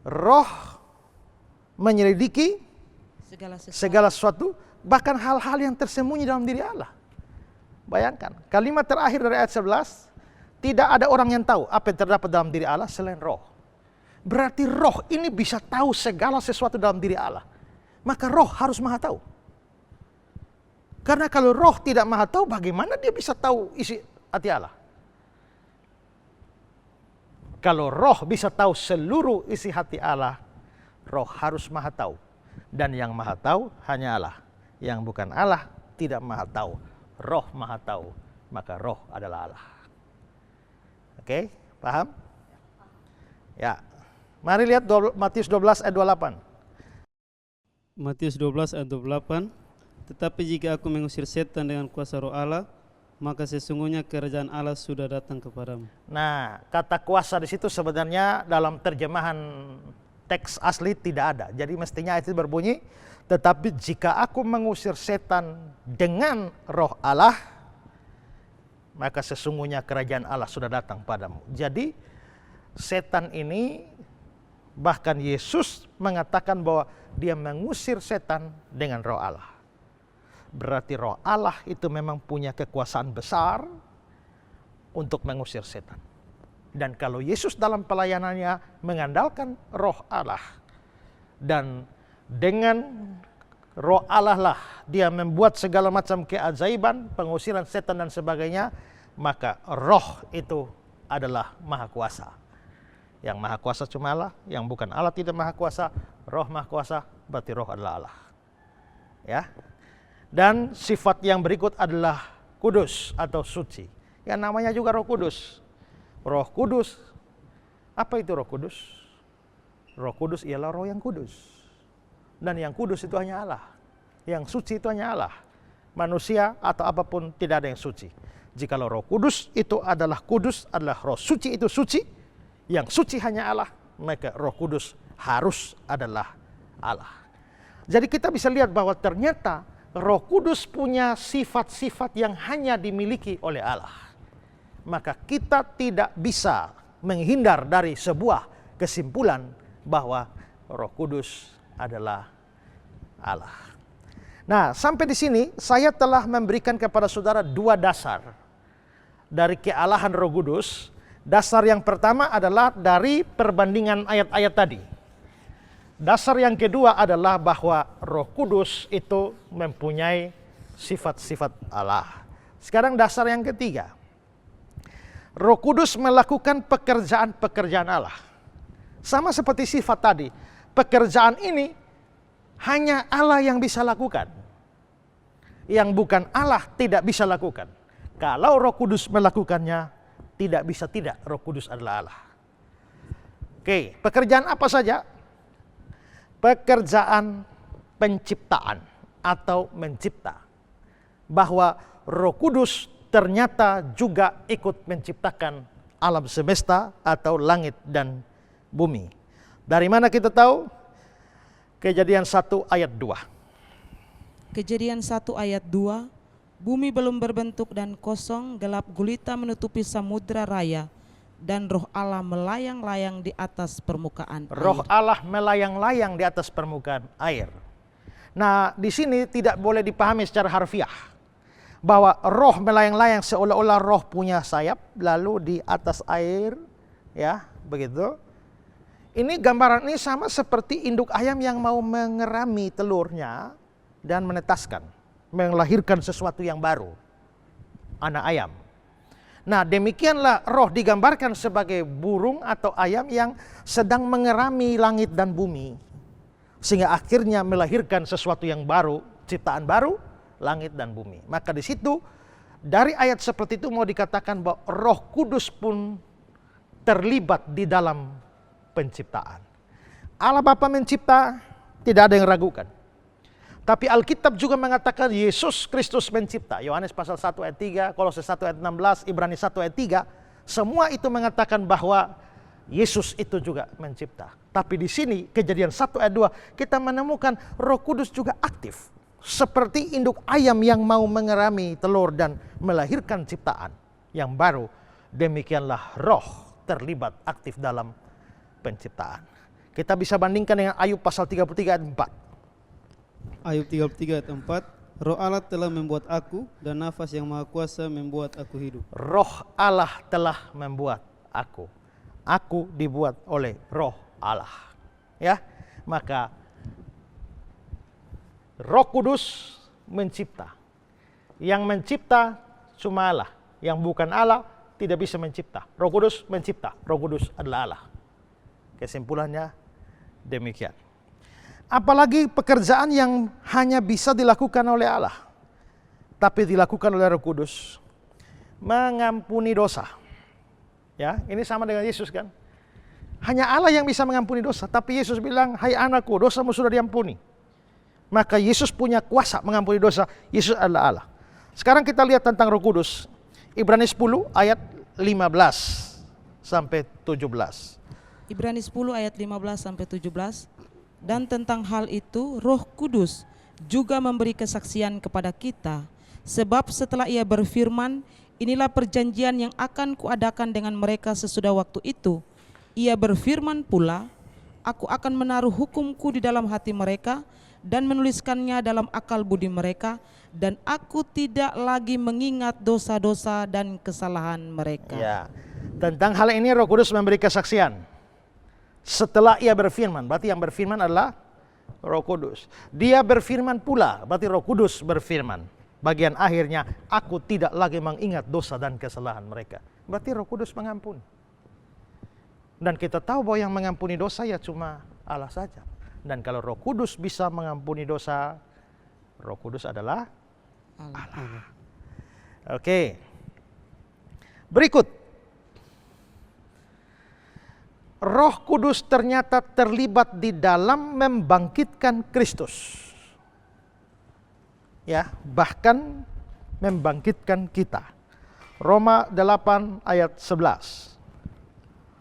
Speaker 3: roh menyelidiki segala sesuatu, bahkan hal-hal yang tersembunyi dalam diri Allah. Bayangkan, kalimat terakhir dari ayat 11, tidak ada orang yang tahu apa yang terdapat dalam diri Allah selain roh. Berarti roh ini bisa tahu segala sesuatu dalam diri Allah. Maka roh harus maha tahu. Karena kalau roh tidak maha tahu, bagaimana dia bisa tahu isi hati Allah? Kalau roh bisa tahu seluruh isi hati Allah, roh harus maha tahu. Dan yang maha tahu hanya Allah. Yang bukan Allah tidak maha tahu. Roh maha tahu, maka roh adalah Allah. Oke, paham? Ya. Mari lihat Matius 12 ayat 28.
Speaker 5: Matius 12 ayat 28. Tetapi jika aku mengusir setan dengan kuasa roh Allah, maka sesungguhnya kerajaan Allah sudah datang kepadamu.
Speaker 3: Nah, kata kuasa di situ sebenarnya dalam terjemahan teks asli tidak ada. Jadi mestinya itu berbunyi, tetapi jika aku mengusir setan dengan roh Allah, maka sesungguhnya kerajaan Allah sudah datang padamu. Jadi setan ini, bahkan Yesus mengatakan bahwa dia mengusir setan dengan roh Allah. Berarti roh Allah itu memang punya kekuasaan besar untuk mengusir setan. Dan kalau Yesus dalam pelayanannya mengandalkan roh Allah, dan dengan roh Allah lah dia membuat segala macam keajaiban, pengusiran setan dan sebagainya, maka roh itu adalah maha kuasa. Yang maha kuasa cuma Allah, yang bukan Allah tidak maha kuasa, roh maha kuasa, berarti roh adalah Allah. Ya. Dan sifat yang berikut adalah kudus atau suci. Yang namanya juga Roh Kudus. Roh Kudus. Apa itu Roh Kudus? Roh Kudus ialah roh yang kudus. Dan yang kudus itu hanya Allah. Yang suci itu hanya Allah. manusia atau apapun, tidak ada yang suci. Jikalau Roh Kudus itu adalah kudus, adalah Roh Suci itu suci, yang suci hanya Allah, maka Roh Kudus harus adalah Allah. Jadi kita bisa lihat bahwa ternyata Roh Kudus punya sifat-sifat yang hanya dimiliki oleh Allah. Maka kita tidak bisa menghindar dari sebuah kesimpulan bahwa Roh Kudus adalah Allah. Nah, sampai di sini saya telah memberikan kepada saudara dua dasar dari kealahan Roh Kudus. Dasar yang pertama adalah dari perbandingan ayat-ayat tadi. Dasar yang kedua adalah bahwa Roh Kudus itu mempunyai sifat-sifat Allah. Sekarang dasar yang ketiga. Roh Kudus melakukan pekerjaan-pekerjaan Allah. Sama seperti sifat tadi. Pekerjaan ini hanya Allah yang bisa lakukan. Yang bukan Allah tidak bisa lakukan. Kalau Roh Kudus melakukannya, tidak bisa tidak. Roh Kudus adalah Allah. Oke, pekerjaan apa saja? Pekerjaan penciptaan atau mencipta. Bahwa Roh Kudus ternyata juga ikut menciptakan alam semesta atau langit dan bumi. Dari mana kita tahu? Kejadian 1 ayat 2.
Speaker 4: Kejadian 1 ayat 2, bumi belum berbentuk dan kosong, gelap gulita menutupi samudra raya, dan roh Allah melayang-layang di atas permukaan
Speaker 3: Roh
Speaker 4: air.
Speaker 3: Allah melayang-layang di atas permukaan air. Nah, di sini tidak boleh dipahami secara harfiah bahwa roh melayang-layang seolah-olah roh punya sayap lalu di atas air, ya, begitu. Ini gambaran ini sama seperti induk ayam yang mau mengerami telurnya dan menetaskan, melahirkan sesuatu yang baru, anak ayam. Nah, demikianlah roh digambarkan sebagai burung atau ayam yang sedang mengerami langit dan bumi. Sehingga akhirnya melahirkan sesuatu yang baru, ciptaan baru, langit dan bumi. Maka di situ, dari ayat seperti itu mau dikatakan bahwa Roh Kudus pun terlibat di dalam penciptaan. Allah Bapa mencipta, tidak ada yang ragukan. Tapi Alkitab juga mengatakan Yesus Kristus mencipta. Yohanes pasal 1 ayat 3, Kolose 1 ayat 16, Ibrani 1 ayat 3. Semua itu mengatakan bahwa Yesus itu juga mencipta. Tapi di sini Kejadian 1 ayat 2 kita menemukan Roh Kudus juga aktif. Seperti induk ayam yang mau mengerami telur dan melahirkan ciptaan yang baru. Demikianlah roh terlibat aktif dalam penciptaan. Kita bisa bandingkan dengan Ayub pasal 33 ayat 4.
Speaker 5: Ayub 33 ayat 4, Roh Allah telah membuat aku dan nafas yang maha kuasa membuat aku hidup.
Speaker 3: Roh Allah telah membuat aku. Aku dibuat oleh Roh Allah. Ya, maka Roh Kudus mencipta. Yang mencipta cuma Allah. Yang bukan Allah tidak bisa mencipta. Roh Kudus mencipta. Roh Kudus adalah Allah. Kesimpulannya demikian. Apalagi pekerjaan yang hanya bisa dilakukan oleh Allah, tapi dilakukan oleh Roh Kudus, mengampuni dosa. Ya, ini sama dengan Yesus kan? Hanya Allah yang bisa mengampuni dosa, tapi Yesus bilang, "Hai anakku, dosamu sudah diampuni." Maka Yesus punya kuasa mengampuni dosa. Yesus adalah Allah. Sekarang kita lihat tentang Roh Kudus. Ibrani 10 ayat 15 sampai 17.
Speaker 4: Ibrani 10 ayat 15 sampai 17. Dan tentang hal itu Roh Kudus juga memberi kesaksian kepada kita, sebab setelah Ia berfirman, inilah perjanjian yang akan kuadakan dengan mereka sesudah waktu itu. Ia berfirman pula, aku akan menaruh hukumku di dalam hati mereka dan menuliskannya dalam akal budi mereka, dan aku tidak lagi mengingat dosa-dosa dan kesalahan mereka.
Speaker 3: Ya, tentang hal ini Roh Kudus memberi kesaksian. Setelah Ia berfirman, berarti yang berfirman adalah Roh Kudus. Dia berfirman pula, berarti Roh Kudus berfirman. Bagian akhirnya, aku tidak lagi mengingat dosa dan kesalahan mereka. Berarti Roh Kudus mengampuni. Dan kita tahu bahwa yang mengampuni dosa ya cuma Allah saja. Dan kalau Roh Kudus bisa mengampuni dosa, Roh Kudus adalah Allah. Oke. Berikut. Roh Kudus ternyata terlibat di dalam membangkitkan Kristus. ya, bahkan membangkitkan kita. Roma 8 ayat 11.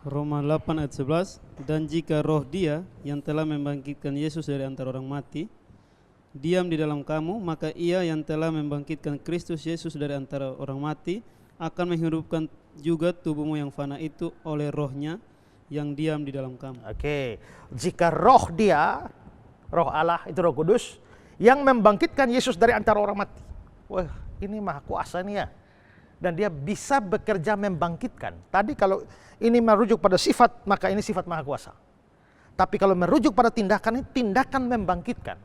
Speaker 5: Roma 8 ayat 11, dan jika roh Dia yang telah membangkitkan Yesus dari antara orang mati diam di dalam kamu, maka Ia yang telah membangkitkan Kristus Yesus dari antara orang mati akan menghidupkan juga tubuhmu yang fana itu oleh rohnya yang diam di dalam kamu.
Speaker 3: Oke, jika roh Dia, roh Allah itu Roh Kudus yang membangkitkan Yesus dari antara orang mati. Wah, ini maha kuasa nih ya. Dan Dia bisa bekerja membangkitkan. Tadi kalau ini merujuk pada sifat, maka ini sifat maha kuasa. Tapi kalau merujuk pada tindakan, ini tindakan membangkitkan.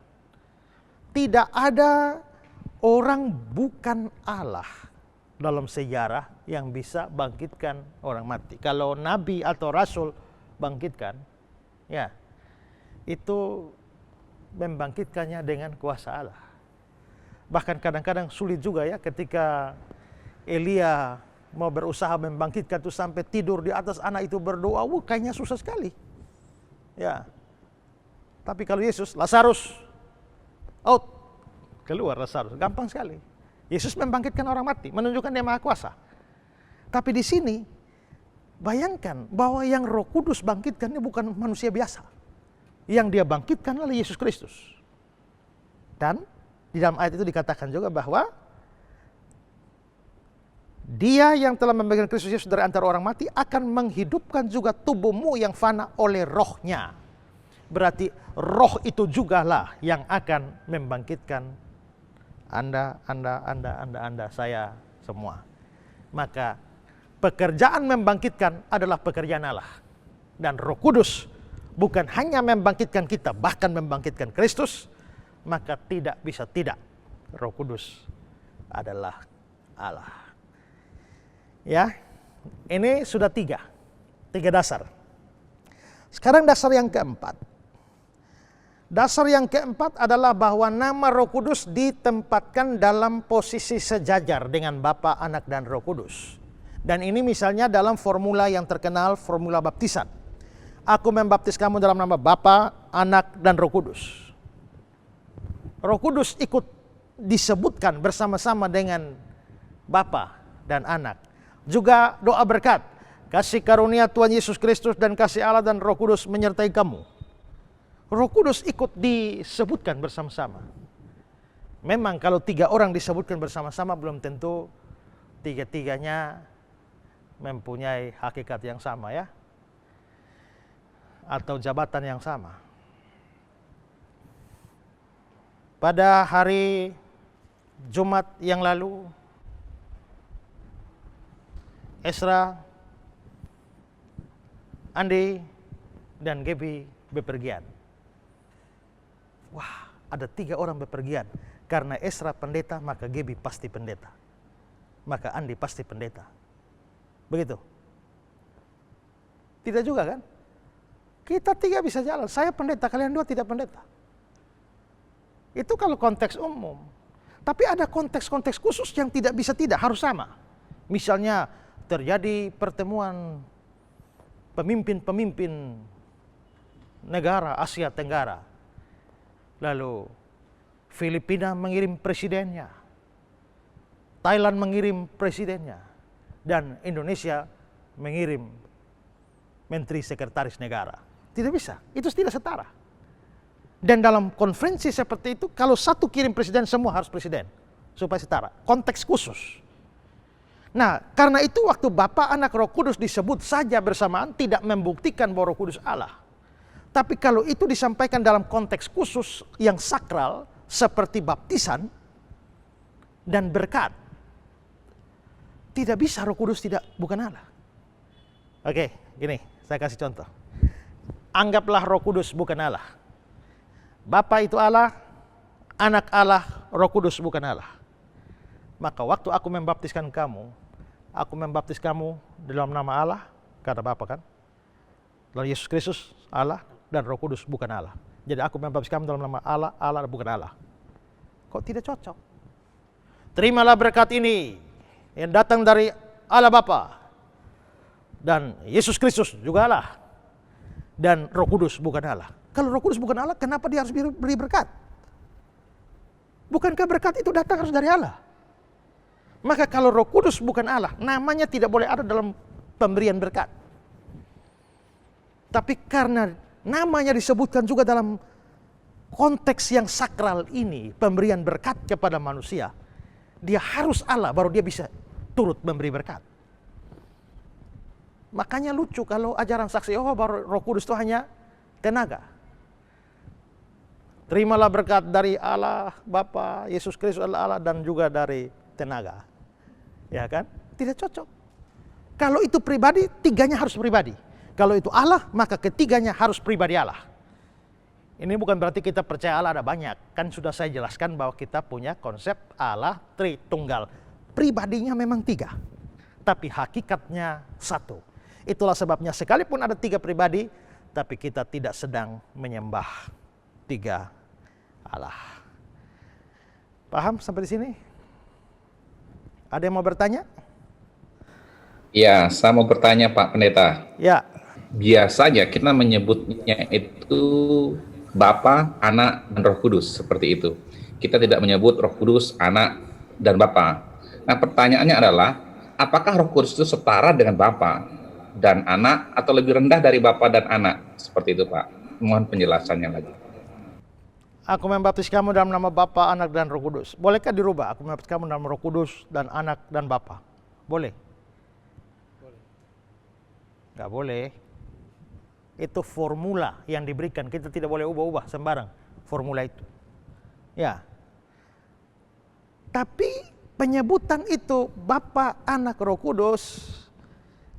Speaker 3: Tidak ada orang bukan Allah dalam sejarah yang bisa bangkitkan orang mati. Kalau nabi atau rasul bangkitkan, ya, itu membangkitkannya dengan kuasa Allah. Bahkan kadang-kadang sulit juga ya ketika Elia mau berusaha membangkitkan itu sampai tidur di atas anak itu berdoa, kayaknya susah sekali. Ya. Tapi kalau Yesus, Lazarus out, keluar Lazarus, gampang sekali. Yesus membangkitkan orang mati, menunjukkan Dia maha kuasa. Tapi di sini bayangkan bahwa yang Roh Kudus bangkitkan ini bukan manusia biasa. Yang Dia bangkitkan adalah Yesus Kristus. Dan di dalam ayat itu dikatakan juga bahwa Dia yang telah membangkitkan Kristus Yesus dari antara orang mati akan menghidupkan juga tubuhmu yang fana oleh rohnya. Berarti roh itu jugalah yang akan membangkitkan Anda, saya semua. Maka pekerjaan membangkitkan adalah pekerjaan Allah. Dan Roh Kudus bukan hanya membangkitkan kita, bahkan membangkitkan Kristus, maka tidak bisa tidak. Roh Kudus adalah Allah. Ya, ini sudah tiga dasar. Sekarang dasar yang keempat. Dasar yang keempat adalah bahwa nama Roh Kudus ditempatkan dalam posisi sejajar dengan Bapa, Anak, dan Roh Kudus. Dan ini misalnya dalam formula yang terkenal, formula baptisan. Aku membaptis kamu dalam nama Bapa, Anak, dan Roh Kudus. Roh Kudus ikut disebutkan bersama-sama dengan Bapa dan Anak. Juga doa berkat, kasih karunia Tuhan Yesus Kristus dan kasih Allah dan Roh Kudus menyertai kamu. Roh Kudus ikut disebutkan bersama-sama. Memang kalau tiga orang disebutkan bersama-sama belum tentu tiga-tiganya mempunyai hakikat yang sama ya. Atau jabatan yang sama. Pada hari Jumat yang lalu, Esra, Andi, dan Gaby bepergian. Wah, ada 3 orang bepergian. Karena Esra pendeta, maka Gaby pasti pendeta. Maka Andi pasti pendeta. Begitu? Tidak juga kan? Kita 3 bisa jalan. Saya pendeta, kalian 2 tidak pendeta. Itu kalau konteks umum. Tapi ada konteks-konteks khusus yang tidak bisa tidak, harus sama. Misalnya terjadi pertemuan pemimpin-pemimpin negara Asia Tenggara. Lalu Filipina mengirim presidennya, Thailand mengirim presidennya, dan Indonesia mengirim menteri sekretaris negara. Tidak bisa, itu tidak setara. Dan dalam konferensi seperti itu, kalau satu kirim presiden, semua harus presiden, supaya setara. Konteks khusus. Nah, karena itu waktu Bapa, Anak, Roh Kudus disebut saja bersamaan, tidak membuktikan bahwa Roh Kudus Allah. Tapi kalau itu disampaikan dalam konteks khusus yang sakral, seperti baptisan dan berkat, tidak bisa Roh Kudus bukan Allah. Oke, gini, saya kasih contoh. Anggaplah Roh Kudus bukan Allah. Bapa itu Allah, Anak Allah, Roh Kudus bukan Allah. Maka waktu aku membaptiskan kamu, aku membaptis kamu dalam nama Allah, kata Bapa kan? Lalu Yesus Kristus Allah, dan Roh Kudus bukan Allah. Jadi aku membaptis kamu dalam nama Allah, Allah bukan Allah. Kok tidak cocok? Terimalah berkat ini yang datang dari Allah Bapa dan Yesus Kristus juga Allah, dan Roh Kudus bukan Allah. Kalau Roh Kudus bukan Allah, kenapa dia harus beri berkat? Bukankah berkat itu datang harus dari Allah? Maka kalau Roh Kudus bukan Allah, namanya tidak boleh ada dalam pemberian berkat. Tapi karena namanya disebutkan juga dalam konteks yang sakral ini, pemberian berkat kepada manusia, dia harus Allah baru dia bisa turut memberi berkat. Makanya lucu kalau ajaran saksi Yehova baru Roh Kudus itu hanya tenaga. Terimalah berkat dari Allah Bapa, Yesus Kristus adalah Allah, dan juga dari tenaga. Ya kan? Tidak cocok. Kalau itu pribadi, tiganya harus pribadi. Kalau itu Allah, maka ketiganya harus pribadi Allah. Ini bukan berarti kita percaya Allah ada banyak. Kan sudah saya jelaskan bahwa kita punya konsep Allah Tritunggal. Pribadinya memang 3, tapi hakikatnya 1. Itulah sebabnya sekalipun ada 3 pribadi, tapi kita tidak sedang menyembah 3 Allah. Paham sampai di sini? Ada yang mau bertanya?
Speaker 6: Ya, saya mau bertanya Pak Pendeta.
Speaker 3: Ya.
Speaker 6: Biasanya kita menyebutnya itu Bapa, Anak, dan Roh Kudus, seperti itu. Kita tidak menyebut Roh Kudus, Anak, dan Bapa. Nah, pertanyaannya adalah, apakah Roh Kudus itu setara dengan Bapa dan Anak, atau lebih rendah dari Bapa dan Anak? Seperti itu Pak. Mohon penjelasannya lagi.
Speaker 3: Aku membaptis kamu dalam nama Bapa, Anak, dan Roh Kudus. Bolehkah dirubah? Aku membaptis kamu dalam Roh Kudus dan Anak dan Bapa. Boleh? Nggak boleh. Itu formula yang diberikan. Kita tidak boleh ubah-ubah sembarang formula itu. Ya. Tapi penyebutan itu Bapa, Anak, Roh Kudus,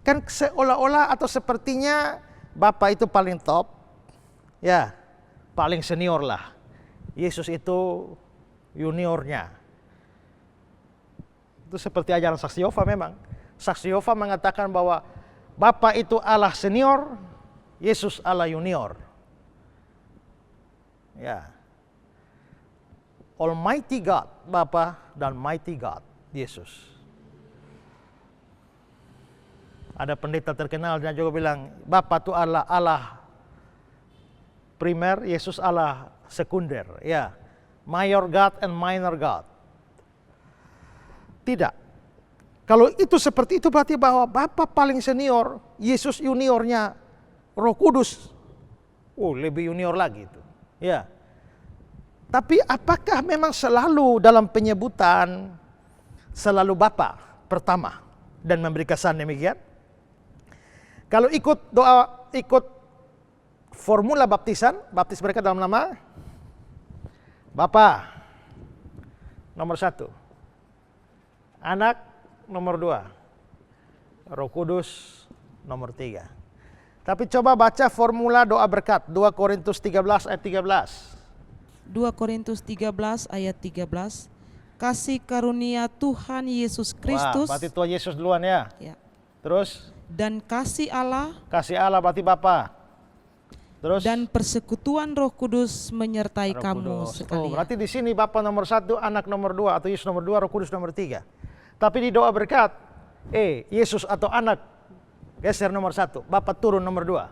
Speaker 3: kan seolah-olah atau sepertinya Bapa itu paling top. Ya, paling senior lah. Yesus itu juniornya. Itu seperti ajaran saksi Yehova memang. Saksi Yehova mengatakan bahwa Bapa itu Allah senior, Yesus Allah junior. Ya. Almighty God, Bapa, dan Mighty God, Yesus. Ada pendeta terkenal dan juga bilang, Bapa itu Allah primer, Yesus Allah sekunder, ya. Major God and minor God. Tidak. Kalau itu seperti itu berarti bahwa Bapa paling senior, Yesus juniornya, Roh Kudus lebih junior lagi itu. Ya. Tapi apakah memang selalu dalam penyebutan selalu Bapa pertama dan memberi kesan demikian? Kalau ikut doa, ikut formula baptisan, baptis mereka dalam nama Bapa nomor 1, Anak nomor 2, Roh Kudus nomor 3. Tapi coba baca formula doa berkat 2 Korintus 13 ayat 13.
Speaker 4: 2 Korintus 13 ayat 13. Kasih karunia Tuhan Yesus Kristus.
Speaker 3: Wah, berarti Tuhan Yesus duluan ya.
Speaker 4: Ya.
Speaker 3: Terus?
Speaker 4: Dan kasih Allah.
Speaker 3: Kasih Allah berarti Bapa. Terus?
Speaker 4: Dan persekutuan Roh Kudus menyertai
Speaker 3: Roh
Speaker 4: kamu
Speaker 3: Kudus.
Speaker 4: sekalian.
Speaker 3: Berarti di sini Bapa nomor 1, Anak nomor 2, atau Yesus nomor 2, Roh Kudus nomor 3. Tapi di doa berkat, Yesus atau Anak geser nomor 1, Bapa turun nomor 2.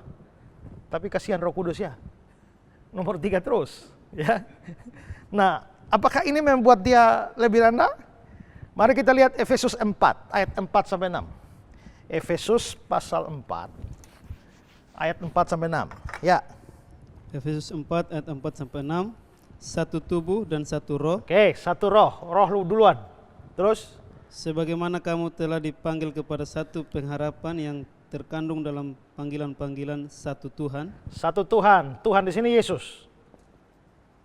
Speaker 3: Tapi kasihan Roh Kudus ya, nomor 3 terus. Ya. Nah, apakah ini membuat dia lebih rendah? Mari kita lihat Efesus 4 ayat 4 sampai 6. Efesus pasal 4 ayat 4 sampai 6. Ya.
Speaker 5: Efesus 4 ayat 4 sampai 6. Satu tubuh dan satu roh.
Speaker 3: Oke, satu roh. Roh lu duluan. Terus?
Speaker 5: Sebagaimana kamu telah dipanggil kepada satu pengharapan yang terkandung dalam panggilan-panggilan satu Tuhan.
Speaker 3: Satu Tuhan. Tuhan di sini Yesus.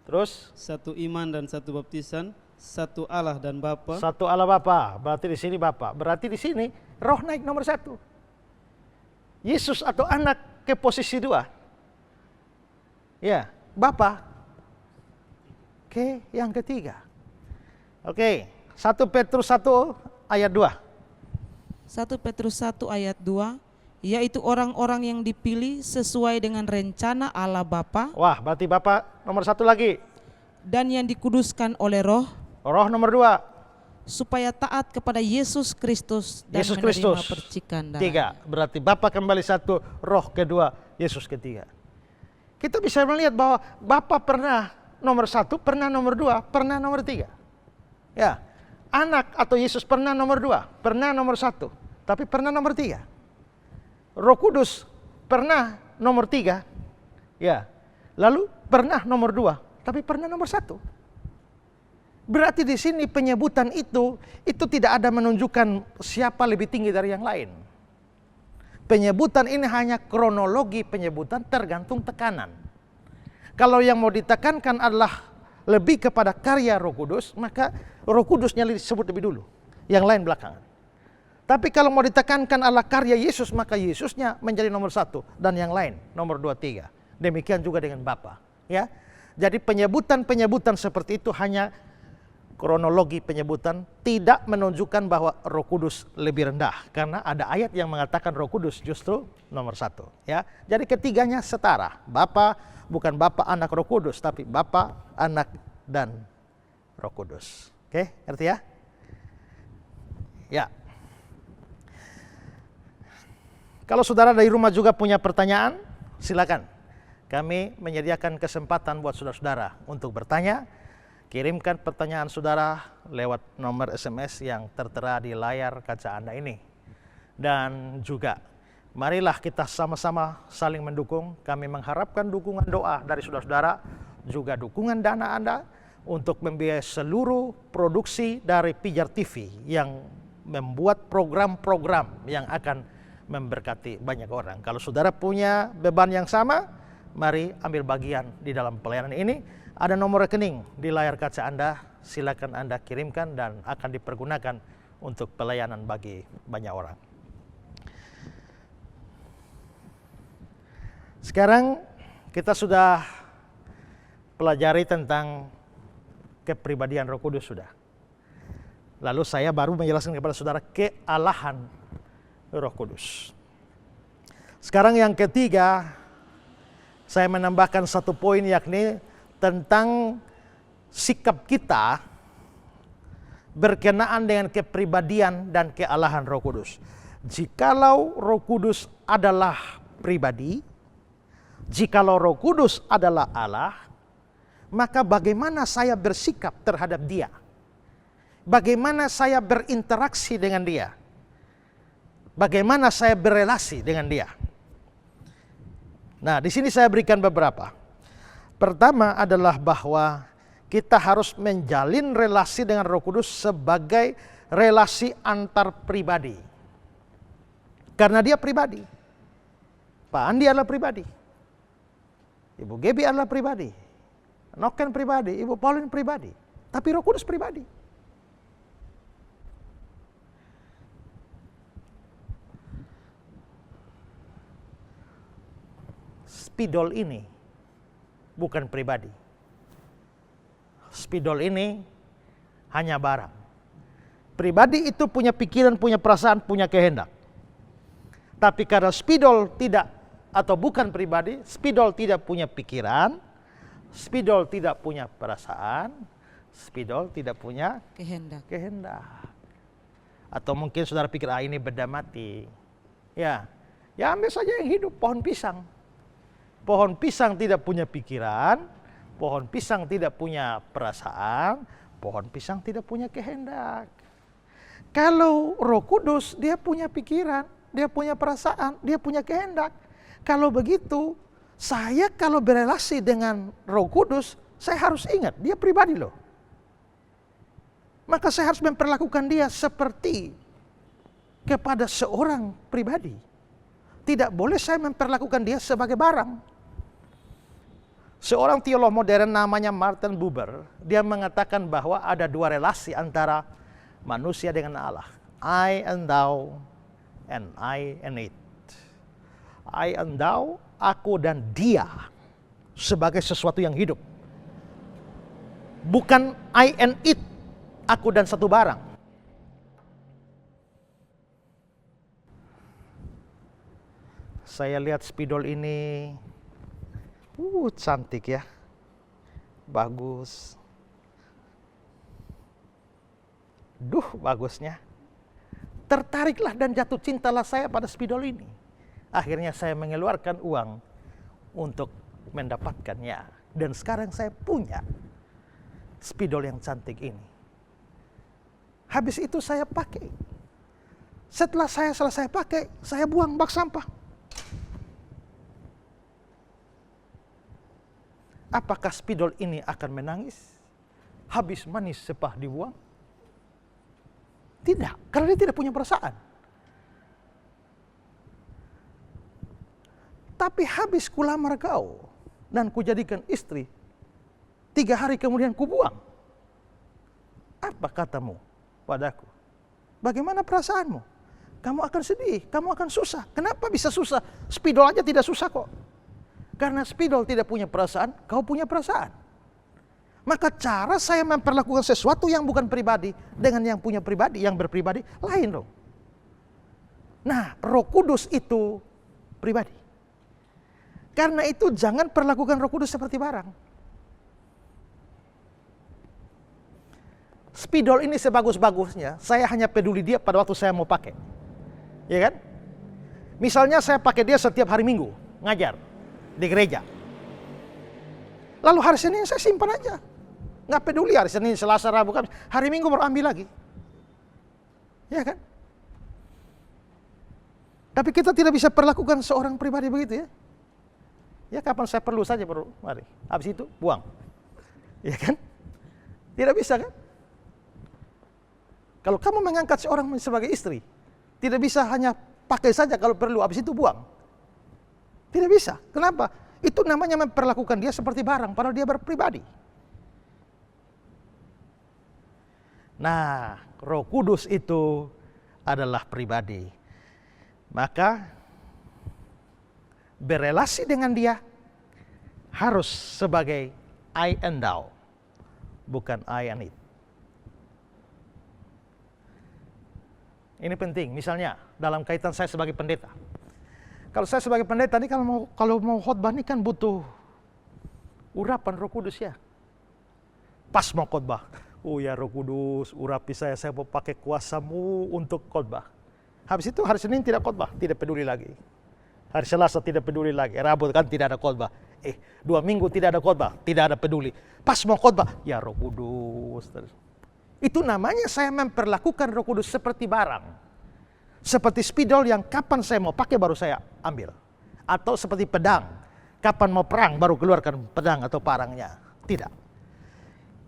Speaker 3: Terus?
Speaker 5: Satu iman dan satu baptisan, satu Allah dan Bapa.
Speaker 3: Satu Allah Bapa. Berarti di sini Bapa. Berarti di sini roh naik nomor 1. Yesus atau Anak ke posisi 2. Ya, Bapa ke yang ketiga. Oke, 1 Petrus 1 ayat 2.
Speaker 4: 1 Petrus 1 ayat 2, yaitu orang-orang yang dipilih sesuai dengan rencana Allah Bapa.
Speaker 3: Wah, berarti Bapa nomor 1 lagi.
Speaker 4: Dan yang dikuduskan oleh Roh.
Speaker 3: Roh nomor 2.
Speaker 4: Supaya taat kepada Yesus Kristus dan
Speaker 3: Yesus
Speaker 4: menerima
Speaker 3: Kristus.
Speaker 4: percikan
Speaker 3: Tiga.
Speaker 4: darahnya.
Speaker 3: Berarti Bapa kembali 1, Roh kedua, Yesus ketiga. Kita bisa melihat bahwa Bapa pernah nomor 1, pernah nomor 2, pernah nomor 3. Ya, anak atau Yesus pernah nomor 2, pernah nomor 1, tapi pernah nomor 3. Roh Kudus pernah nomor 3, ya, lalu pernah nomor 2, tapi pernah nomor 1. Berarti di sini penyebutan itu tidak ada menunjukkan siapa lebih tinggi dari yang lain. Penyebutan ini hanya kronologi penyebutan tergantung tekanan. Kalau yang mau ditekankan adalah lebih kepada karya Roh Kudus, maka Roh Kudusnya disebut lebih dulu, yang lain belakangan. Tapi kalau mau ditekankan adalah karya Yesus, maka Yesusnya menjadi nomor 1 dan yang lain nomor 2, 3. Demikian juga dengan Bapa. Ya, jadi penyebutan seperti itu hanya kronologi penyebutan, tidak menunjukkan bahwa Roh Kudus lebih rendah, karena ada ayat yang mengatakan Roh Kudus justru nomor 1. Ya, jadi ketiganya setara. Bapa, bukan Bapa, Anak, Roh Kudus, tapi Bapa, Anak, dan Roh Kudus. Oke, ngerti ya? Ya. Kalau saudara dari rumah juga punya pertanyaan, silakan. Kami menyediakan kesempatan buat saudara-saudara untuk bertanya. Kirimkan pertanyaan saudara lewat nomor SMS yang tertera di layar kaca Anda ini. Dan juga, marilah kita sama-sama saling mendukung. Kami mengharapkan dukungan doa dari saudara-saudara, juga dukungan dana Anda untuk membiayai seluruh produksi dari Pijar TV yang membuat program-program yang akan memberkati banyak orang. Kalau saudara punya beban yang sama, mari ambil bagian di dalam pelayanan ini. Ada nomor rekening di layar kaca Anda, silakan Anda kirimkan dan akan dipergunakan untuk pelayanan bagi banyak orang. Sekarang kita sudah pelajari tentang kepribadian Roh Kudus sudah. Lalu saya baru menjelaskan kepada saudara kealahan Roh Kudus. Sekarang yang ketiga, saya menambahkan satu poin, yakni tentang sikap kita berkenaan dengan kepribadian dan kealahan Roh Kudus. Jikalau Roh Kudus adalah pribadi, jikalau Roh Kudus adalah Allah, maka bagaimana saya bersikap terhadap Dia? Bagaimana saya berinteraksi dengan Dia? Bagaimana saya berelasi dengan Dia? Nah, di sini saya berikan beberapa. Pertama adalah bahwa kita harus menjalin relasi dengan Roh Kudus sebagai relasi antar pribadi. Karena Dia pribadi. Pak Andi adalah pribadi. Ibu Gebi adalah pribadi. Noken pribadi, Ibu Pauline pribadi. Tapi Roh Kudus pribadi. Spidol ini bukan pribadi. Spidol ini hanya barang. Pribadi itu punya pikiran, punya perasaan, punya kehendak. Tapi karena spidol tidak atau bukan pribadi, spidol tidak punya pikiran, spidol tidak punya perasaan, spidol tidak punya kehendak. Atau mungkin saudara pikir, ini benda mati. Ya ambil saja yang hidup, pohon pisang. Pohon pisang tidak punya pikiran, pohon pisang tidak punya perasaan, pohon pisang tidak punya kehendak. Kalau Roh Kudus, Dia punya pikiran, Dia punya perasaan, Dia punya kehendak. Kalau begitu, saya kalau berelasi dengan Roh Kudus, saya harus ingat, Dia pribadi loh. Maka saya harus memperlakukan Dia seperti kepada seorang pribadi. Tidak boleh saya memperlakukan Dia sebagai barang. Seorang teolog modern namanya Martin Buber, dia mengatakan bahwa ada dua relasi antara manusia dengan Allah. I and thou, and I and it. I and thou, aku dan dia, sebagai sesuatu yang hidup. Bukan I and it, aku dan satu barang. Saya lihat spidol ini, cantik ya, bagus. Bagusnya. Tertariklah dan jatuh cintalah saya pada spidol ini. Akhirnya saya mengeluarkan uang untuk mendapatkannya. Dan sekarang saya punya spidol yang cantik ini. Habis itu saya pakai. Setelah saya selesai pakai, saya buang bak sampah. Apakah spidol ini akan menangis? Habis manis sepah dibuang? Tidak, karena dia tidak punya perasaan. Tapi habis kulamar kau dan kujadikan istri, 3 hari kemudian kubuang. Apa katamu padaku? Bagaimana perasaanmu? Kamu akan sedih, kamu akan susah. Kenapa bisa susah? Spidol aja tidak susah kok. Karena spidol tidak punya perasaan, kau punya perasaan. Maka cara saya memperlakukan sesuatu yang bukan pribadi dengan yang punya pribadi, yang berpribadi, lain dong. Nah, Roh Kudus itu pribadi. Karena itu jangan perlakukan Roh Kudus seperti barang. Spidol ini sebagus-bagusnya, saya hanya peduli dia pada waktu saya mau pakai. Ya kan? Misalnya saya pakai dia setiap hari Minggu, ngajar di gereja. Lalu hari Senin saya simpan aja. Nggak peduli hari Senin, Selasa, Rabu, Kamis. Hari Minggu baru ambil lagi. Ya kan? Tapi kita tidak bisa perlakukan seorang pribadi begitu ya. Ya kapan saya perlu saja baru mari. Habis itu buang. Ya kan? Tidak bisa kan? Kalau kamu mengangkat seorang sebagai istri, tidak bisa hanya pakai saja kalau perlu, habis itu buang. Tidak bisa. Kenapa? Itu namanya memperlakukan dia seperti barang, padahal dia berpribadi. Nah, Roh Kudus itu adalah pribadi. Maka berelasi dengan dia harus sebagai I and thou, bukan I and it. Ini penting, misalnya dalam kaitan saya sebagai pendeta. Kalau saya sebagai pendeta ini kalau mau khotbah ini kan butuh urapan Roh Kudus ya. Pas mau khotbah, oh ya Roh Kudus, urapi saya mau pakai kuasa-Mu untuk khotbah. Habis itu hari Senin tidak khotbah, tidak peduli lagi. Hari Selasa tidak peduli lagi, Rabu kan tidak ada khotbah. 2 minggu tidak ada khotbah, tidak ada peduli. Pas mau khotbah, ya Roh Kudus. Itu namanya saya memperlakukan Roh Kudus seperti barang. Seperti spidol yang kapan saya mau pakai baru saya ambil. Atau seperti pedang, kapan mau perang baru keluarkan pedang atau parangnya. Tidak.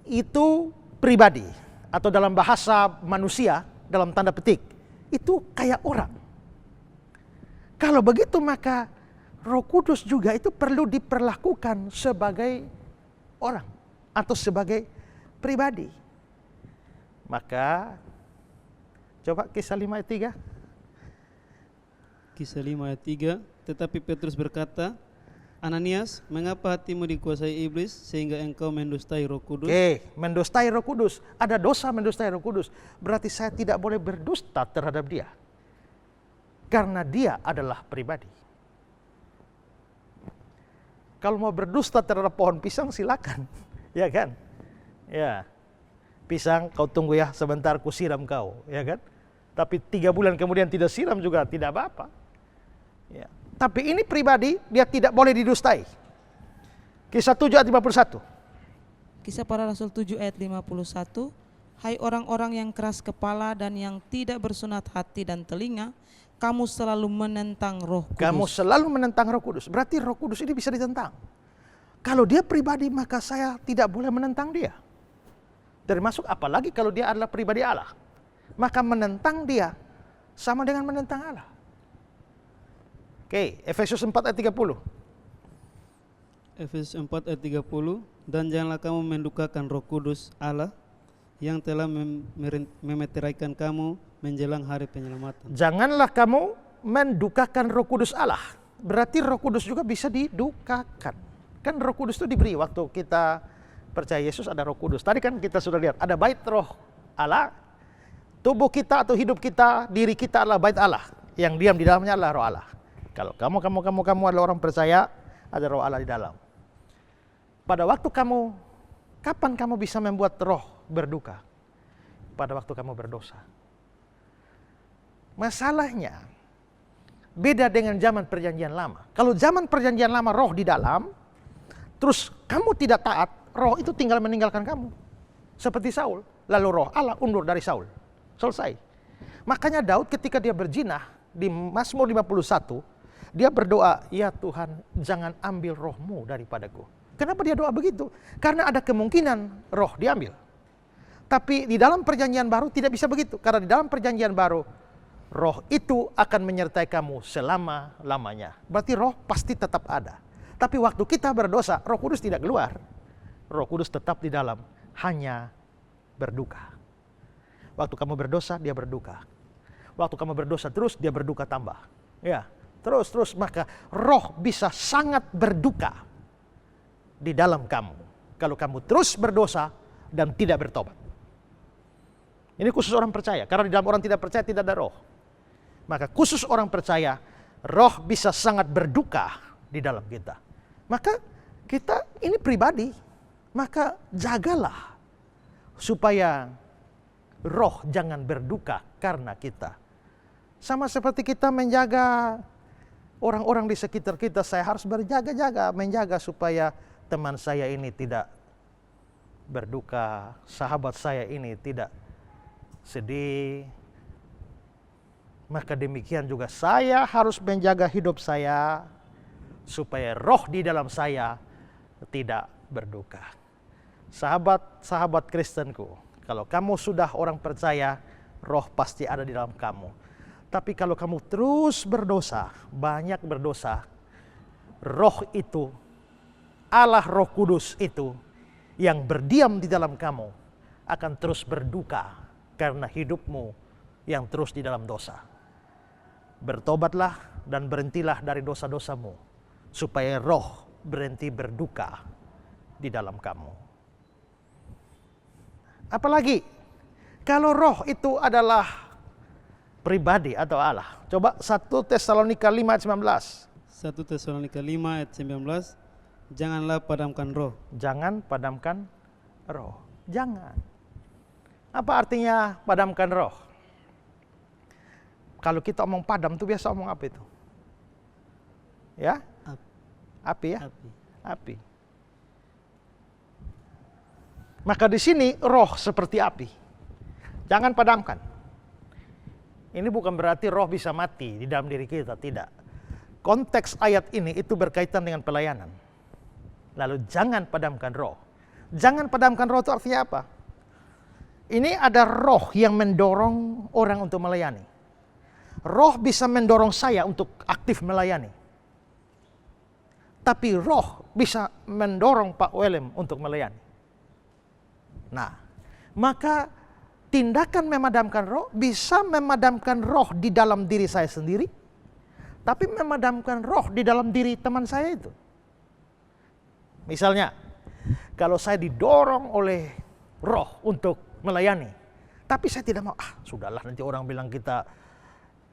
Speaker 3: Itu pribadi. Atau dalam bahasa manusia, dalam tanda petik, itu kayak orang. Kalau begitu maka Roh Kudus juga itu perlu diperlakukan sebagai orang. Atau sebagai pribadi. Maka coba Kisah 5 ayat 3.
Speaker 5: Kisah 5 ayat 3, tetapi Petrus berkata, Ananias, mengapa hatimu dikuasai iblis sehingga engkau mendustai Roh Kudus?
Speaker 3: Mendustai Roh Kudus. Ada dosa mendustai Roh Kudus. Berarti saya tidak boleh berdusta terhadap dia. Karena dia adalah pribadi. Kalau mau berdusta terhadap pohon pisang silakan. Ya kan? Ya. Pisang kau tunggu ya sebentar ku siram kau. Ya kan? Tapi 3 bulan kemudian tidak siram juga tidak apa-apa. Ya. Tapi ini pribadi, dia tidak boleh didustai. Kisah 7 ayat 51.
Speaker 4: Kisah Para Rasul 7 ayat 51. Hai orang-orang yang keras kepala dan yang tidak bersunat hati dan telinga, kamu selalu menentang Roh Kudus.
Speaker 3: Kamu selalu menentang Roh Kudus. Berarti Roh Kudus ini bisa ditentang. Kalau dia pribadi maka saya tidak boleh menentang dia. Termasuk apalagi kalau dia adalah pribadi Allah. Maka menentang dia sama dengan menentang Allah. Efesus 4 ayat 30.
Speaker 5: Efesus 4 ayat 30, dan janganlah kamu mendukakan Roh Kudus Allah yang telah memeteraikan kamu menjelang hari penyelamatan.
Speaker 3: Janganlah kamu mendukakan Roh Kudus Allah. Berarti Roh Kudus juga bisa didukakan. Kan Roh Kudus itu diberi waktu kita percaya Yesus, ada Roh Kudus. Tadi kan kita sudah lihat ada bait Roh Allah. Tubuh kita atau hidup kita, diri kita adalah bait Allah. Yang diam di dalamnya adalah Roh Allah. Kalau kamu adalah orang percaya, ada Roh Allah di dalam. Pada waktu kapan kamu bisa membuat roh berduka? Pada waktu kamu berdosa. Masalahnya, beda dengan zaman perjanjian lama. Kalau zaman perjanjian lama roh di dalam, terus kamu tidak taat, roh itu tinggal meninggalkan kamu. Seperti Saul, lalu roh Allah undur dari Saul. Selesai. Makanya Daud ketika dia berzinah di Mazmur 51, dia berdoa, ya Tuhan jangan ambil rohmu daripadaku. Kenapa dia doa begitu? Karena ada kemungkinan roh diambil. Tapi di dalam perjanjian baru tidak bisa begitu. Karena di dalam perjanjian baru, roh itu akan menyertai kamu selama-lamanya. Berarti roh pasti tetap ada. Tapi waktu kita berdosa, Roh Kudus tidak keluar. Roh Kudus tetap di dalam, hanya berduka. Waktu kamu berdosa, dia berduka. Waktu kamu berdosa terus, dia berduka tambah. Ya, terus, maka roh bisa sangat berduka di dalam kamu. Kalau kamu terus berdosa dan tidak bertobat. Ini khusus orang percaya, karena di dalam orang tidak percaya tidak ada roh. Maka khusus orang percaya, roh bisa sangat berduka di dalam kita. Maka kita ini pribadi, maka jagalah supaya roh jangan berduka karena kita. Sama seperti kita menjaga orang-orang di sekitar kita, saya harus berjaga-jaga, menjaga supaya teman saya ini tidak berduka, sahabat saya ini tidak sedih. Maka demikian juga saya harus menjaga hidup saya supaya roh di dalam saya tidak berduka. Sahabat-sahabat Kristenku, kalau kamu sudah orang percaya, roh pasti ada di dalam kamu. Tapi kalau kamu terus berdosa, banyak berdosa, roh itu, Allah Roh Kudus itu yang berdiam di dalam kamu akan terus berduka karena hidupmu yang terus di dalam dosa. Bertobatlah dan berhentilah dari dosa-dosamu supaya roh berhenti berduka di dalam kamu. Apalagi kalau roh itu adalah pribadi atau Allah. Coba 1 Tesalonika 5 ayat 19.
Speaker 5: 1 Tesalonika 5 ayat 19. Janganlah padamkan roh.
Speaker 3: Jangan padamkan roh. Jangan. Apa artinya padamkan roh? Kalau kita omong padam itu biasa omong apa itu? Ya? Api ya? Api. Maka di sini roh seperti api. Jangan padamkan. Ini bukan berarti roh bisa mati di dalam diri kita, tidak. Konteks ayat ini itu berkaitan dengan pelayanan. Lalu jangan padamkan roh. Jangan padamkan roh itu artinya apa? Ini ada roh yang mendorong orang untuk melayani. Roh bisa mendorong saya untuk aktif melayani. Tapi roh bisa mendorong Pak Willem untuk melayani. Nah, maka tindakan memadamkan roh bisa memadamkan roh di dalam diri saya sendiri, tapi memadamkan roh di dalam diri teman saya itu. Misalnya, kalau saya didorong oleh roh untuk melayani, tapi saya tidak mau, sudahlah nanti orang bilang kita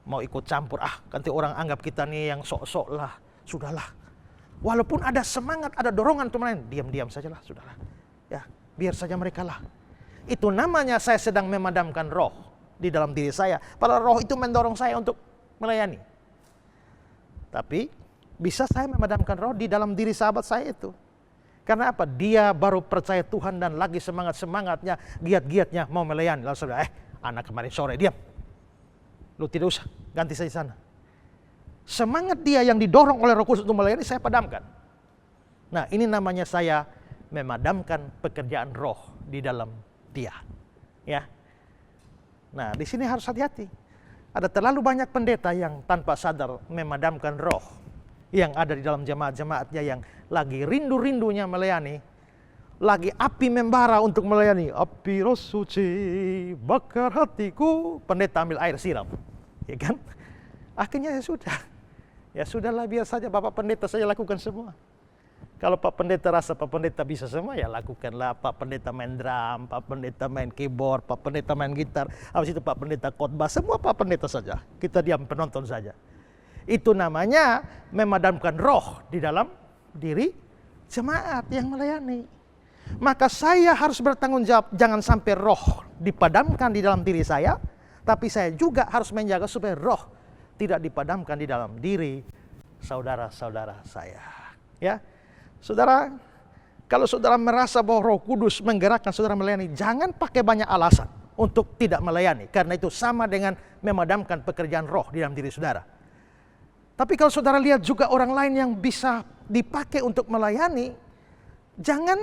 Speaker 3: mau ikut campur, nanti orang anggap kita nih yang sok-sok lah, sudahlah. Walaupun ada semangat, ada dorongan untuk melayani, diam-diam sajalah, sudahlah. Ya, biar saja mereka lah. Itu namanya saya sedang memadamkan roh di dalam diri saya. Padahal roh itu mendorong saya untuk melayani. Tapi bisa saya memadamkan roh di dalam diri sahabat saya itu. Karena apa? Dia baru percaya Tuhan dan lagi semangat-semangatnya, giat-giatnya mau melayani. Lalu saya anak kemarin sore, diam. Lu tidak usah, ganti saja sana. Semangat dia yang didorong oleh Roh Kudus untuk melayani, saya padamkan. Nah, ini namanya saya memadamkan pekerjaan roh di dalam dia. Ya. Nah, di sini harus hati-hati. Ada terlalu banyak pendeta yang tanpa sadar memadamkan roh yang ada di dalam jemaat-jemaatnya yang lagi rindu-rindunya melayani, lagi api membara untuk melayani. Api roh suci bakar hatiku, pendeta ambil air siram, ya kan? Akhirnya ya sudahlah, biar saja Bapak Pendeta saja lakukan semua. Kalau Pak Pendeta rasa Pak Pendeta bisa semua, ya lakukanlah. Pak Pendeta main drum, Pak Pendeta main keyboard, Pak Pendeta main gitar, habis itu Pak Pendeta khotbah, semua Pak Pendeta saja. Kita diam penonton saja. Itu namanya memadamkan roh di dalam diri jemaat yang melayani. Maka saya harus bertanggung jawab, jangan sampai roh dipadamkan di dalam diri saya, tapi saya juga harus menjaga supaya roh tidak dipadamkan di dalam diri saudara-saudara saya. Ya, saudara, Kalau saudara merasa bahwa Roh Kudus menggerakkan saudara melayani, jangan pakai banyak alasan untuk tidak melayani. Karena itu sama dengan memadamkan pekerjaan roh di dalam diri saudara. Tapi kalau saudara lihat juga orang lain yang bisa dipakai untuk melayani, jangan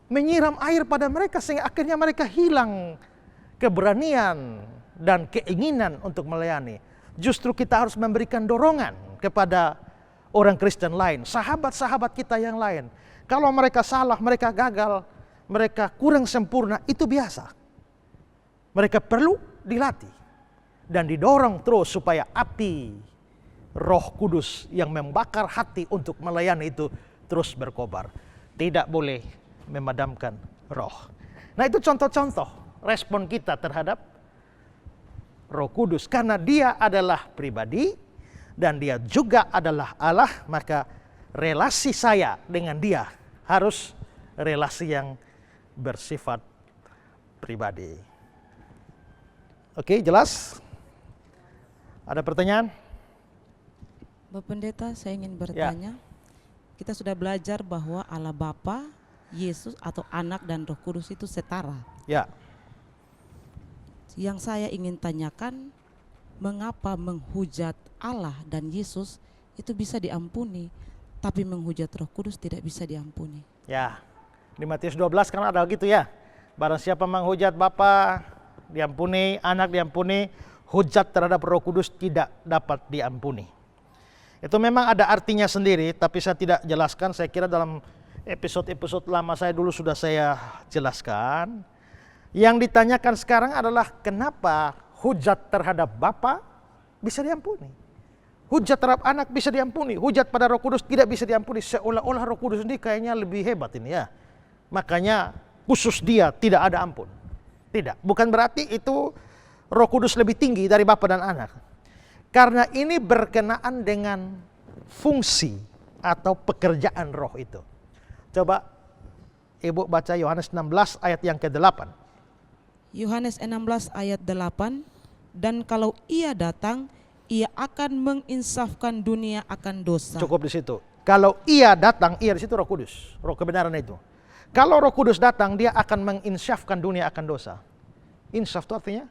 Speaker 3: menyiram air pada mereka sehingga akhirnya mereka hilang keberanian dan keinginan untuk melayani. Justru kita harus memberikan dorongan kepada orang Kristen lain, sahabat-sahabat kita yang lain. Kalau mereka salah, mereka gagal, mereka kurang sempurna, itu biasa. Mereka perlu dilatih dan didorong terus supaya api Roh Kudus yang membakar hati untuk melayani itu terus berkobar. Tidak boleh memadamkan roh. Nah, itu contoh-contoh respon kita terhadap Roh Kudus. Karena dia adalah pribadi dan dia juga adalah Allah, maka relasi saya dengan dia harus relasi yang bersifat pribadi. Oke, jelas? Ada pertanyaan?
Speaker 4: Bapak Pendeta, saya ingin bertanya. Kita sudah belajar bahwa Allah Bapa, Yesus atau Anak dan Roh Kudus itu setara.
Speaker 3: Ya.
Speaker 4: Yang saya ingin tanyakan, mengapa menghujat Allah dan Yesus itu bisa diampuni, tapi menghujat Roh Kudus tidak bisa diampuni?
Speaker 3: Ya, di Matius 12 kan ada gitu ya. Barang siapa menghujat Bapa diampuni, Anak diampuni, hujat terhadap Roh Kudus tidak dapat diampuni. Itu memang ada artinya sendiri, tapi saya tidak jelaskan. Saya kira dalam episode-episode lama saya dulu sudah saya jelaskan. Yang ditanyakan sekarang adalah kenapa hujat terhadap Bapa bisa diampuni, hujat terhadap Anak bisa diampuni, hujat pada Roh Kudus tidak bisa diampuni. Seolah-olah Roh Kudus ini kayaknya lebih hebat ini ya. Makanya khusus dia tidak ada ampun. Tidak, bukan berarti itu Roh Kudus lebih tinggi dari Bapa dan Anak. Karena ini berkenaan dengan fungsi atau pekerjaan roh itu. Coba Ibu baca Yohanes 16 ayat yang ke-8.
Speaker 4: Yohanes 16 ayat 8, dan kalau ia datang, ia akan menginsafkan dunia akan dosa.
Speaker 3: Cukup di situ. Kalau ia datang, ia di situ Roh Kudus, roh kebenaran itu. Kalau Roh Kudus datang, dia akan menginsafkan dunia akan dosa. Insaf itu artinya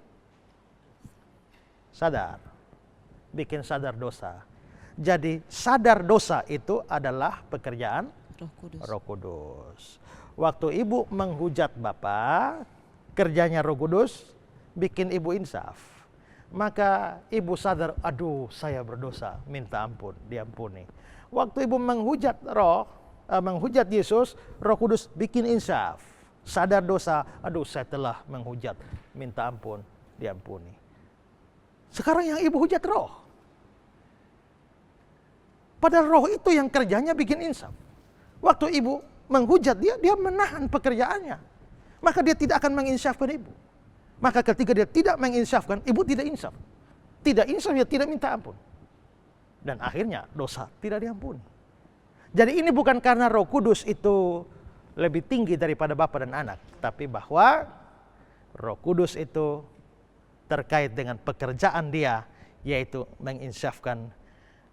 Speaker 3: sadar, bikin sadar dosa. Jadi sadar dosa itu adalah pekerjaan Roh Kudus. Waktu ibu menghujat Bapa, kerjanya Roh Kudus bikin ibu insaf. Maka ibu sadar, aduh saya berdosa, minta ampun, diampuni. Waktu ibu menghujat menghujat Yesus, Roh Kudus bikin insaf. Sadar dosa, aduh saya telah menghujat, minta ampun, diampuni. Sekarang yang ibu hujat roh. Padahal roh itu yang kerjanya bikin insaf. Waktu ibu menghujat dia menahan pekerjaannya. Maka dia tidak akan menginsafkan ibu. Maka ketika dia tidak menginsafkan, ibu tidak insaf. Tidak insaf, dia tidak minta ampun. Dan akhirnya dosa tidak diampuni. Jadi ini bukan karena Roh Kudus itu lebih tinggi daripada Bapa dan Anak. Tapi bahwa Roh Kudus itu terkait dengan pekerjaan dia, yaitu menginsafkan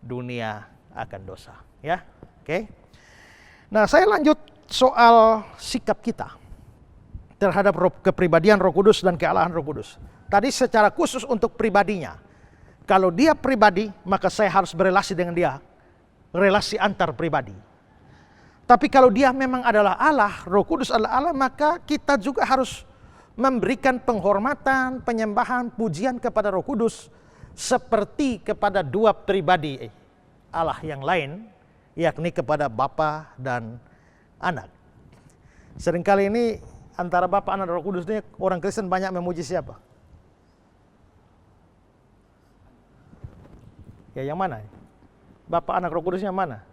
Speaker 3: dunia akan dosa. Ya, oke. Nah, saya lanjut soal sikap kita terhadap kepribadian Roh Kudus dan kealahan Roh Kudus. Tadi secara khusus untuk pribadinya. Kalau dia pribadi, maka saya harus berelasi dengan dia. Relasi antar pribadi. Tapi kalau dia memang adalah Allah, Roh Kudus adalah Allah, maka kita juga harus memberikan penghormatan, penyembahan, pujian kepada Roh Kudus seperti kepada dua pribadi Allah yang lain, yakni kepada Bapa dan Anak. Seringkali ini antara Bapa, Anak, dan Roh Kudus ini orang Kristen banyak memuji siapa? Ya yang mana? Bapa, Anak, Roh Kudus yang mana?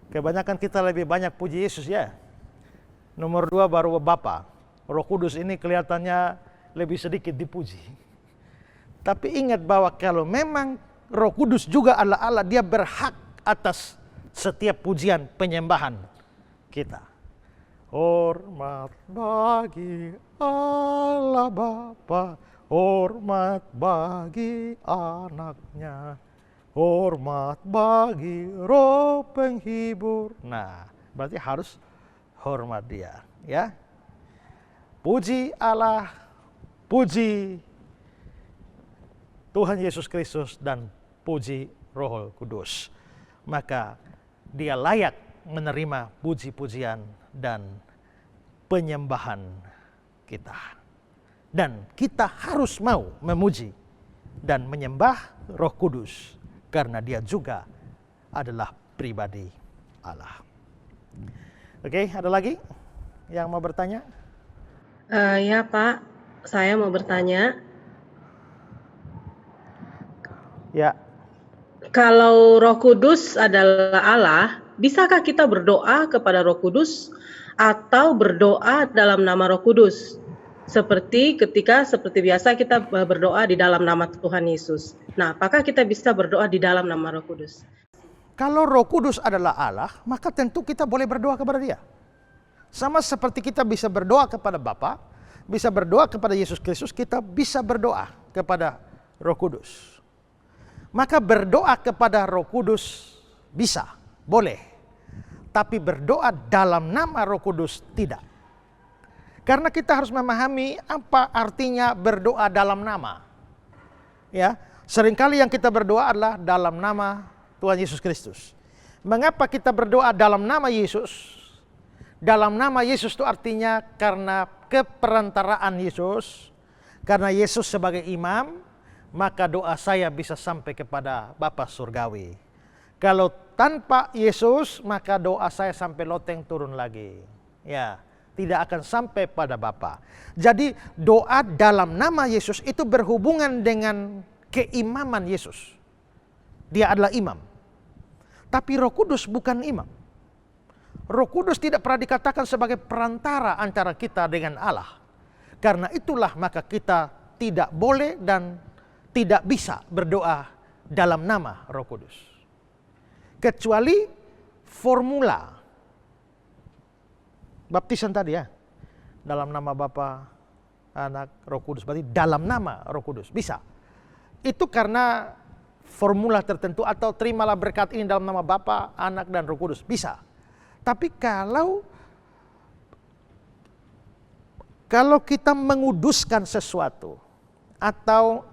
Speaker 3: Kebanyakan kita lebih banyak puji Yesus ya. Nomor 2 baru Bapa. Roh Kudus ini kelihatannya lebih sedikit dipuji. Tapi ingat bahwa kalau memang Roh Kudus juga adalah Allah, dia berhak atas setiap pujian penyembahan kita. Hormat bagi Allah Bapa, hormat bagi Anaknya, hormat bagi Roh penghibur. Nah, berarti harus hormat dia, ya. Puji Allah, puji Tuhan Yesus Kristus, dan puji Roh Kudus. Maka dia layak menerima puji-pujian dan penyembahan kita. Dan kita harus mau memuji dan menyembah Roh Kudus karena dia juga adalah pribadi Allah. Oke, ada lagi yang mau bertanya?
Speaker 7: Ya Pak, saya mau bertanya.
Speaker 3: Ya.
Speaker 7: Kalau Roh Kudus adalah Allah, bisakah kita berdoa kepada Roh Kudus atau berdoa dalam nama Roh Kudus? Seperti biasa kita berdoa di dalam nama Tuhan Yesus. Nah, apakah kita bisa berdoa di dalam nama Roh Kudus?
Speaker 3: Kalau Roh Kudus adalah Allah, maka tentu kita boleh berdoa kepada dia. Sama seperti kita bisa berdoa kepada Bapa, bisa berdoa kepada Yesus Kristus, kita bisa berdoa kepada Roh Kudus. Maka berdoa kepada Roh Kudus bisa, boleh. Tapi berdoa dalam nama Roh Kudus tidak. Karena kita harus memahami apa artinya berdoa dalam nama. Ya, seringkali yang kita berdoa adalah dalam nama Tuhan Yesus Kristus. Mengapa kita berdoa dalam nama Yesus? Dalam nama Yesus itu artinya karena keperantaraan Yesus. Karena Yesus sebagai imam, maka doa saya bisa sampai kepada Bapa Surgawi. Kalau tanpa Yesus, maka doa saya sampai loteng turun lagi. Ya, tidak akan sampai pada Bapa. Jadi doa dalam nama Yesus itu berhubungan dengan keimaman Yesus. Dia adalah imam. Tapi Roh Kudus bukan imam. Roh Kudus tidak pernah dikatakan sebagai perantara antara kita dengan Allah. Karena itulah maka kita tidak boleh dan tidak bisa berdoa dalam nama Roh Kudus. Kecuali formula baptisan tadi ya. Dalam nama Bapa, Anak, Roh Kudus. Berarti dalam nama Roh Kudus. Bisa. Itu karena formula tertentu atau terimalah berkat ini dalam nama Bapa, Anak, dan Roh Kudus. Bisa. Tapi kalau kita menguduskan sesuatu atau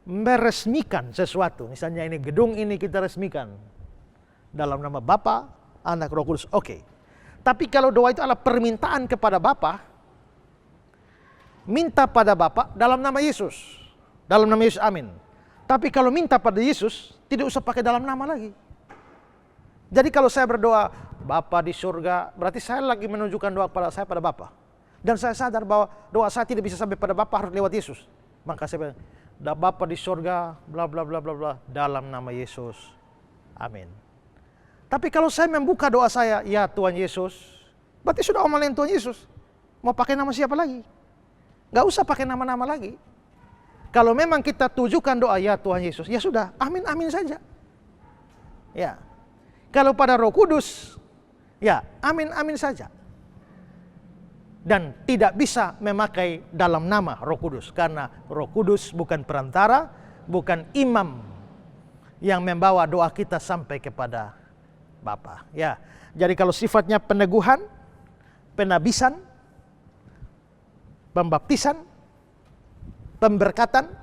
Speaker 3: meresmikan sesuatu, misalnya ini gedung ini kita resmikan dalam nama Bapa, Anak, Roh Kudus, oke. Tapi kalau doa itu adalah permintaan kepada Bapa, minta pada Bapa dalam nama Yesus, dalam nama Yesus, amin. Tapi kalau minta pada Yesus, tidak usah pakai dalam nama lagi. Jadi kalau saya berdoa, Bapa di surga, berarti saya lagi menunjukkan doa pada saya pada Bapa. Dan saya sadar bahwa doa saya tidak bisa sampai pada Bapa, harus lewat Yesus. Maka saya bilang, Bapa di surga, bla bla bla bla bla, dalam nama Yesus, amin. Tapi kalau saya membuka doa saya, ya Tuhan Yesus, berarti sudah omelin Tuhan Yesus. Mau pakai nama siapa lagi? Gak usah pakai nama-nama lagi. Kalau memang kita tujukan doa, ya Tuhan Yesus, ya sudah, amin, amin saja. Ya. Kalau pada Roh Kudus, ya amin, amin saja. Dan tidak bisa memakai dalam nama Roh Kudus. Karena Roh Kudus bukan perantara, bukan imam yang membawa doa kita sampai kepada Bapa. Ya, jadi kalau sifatnya peneguhan, penabisan, pembaptisan, pemberkatan,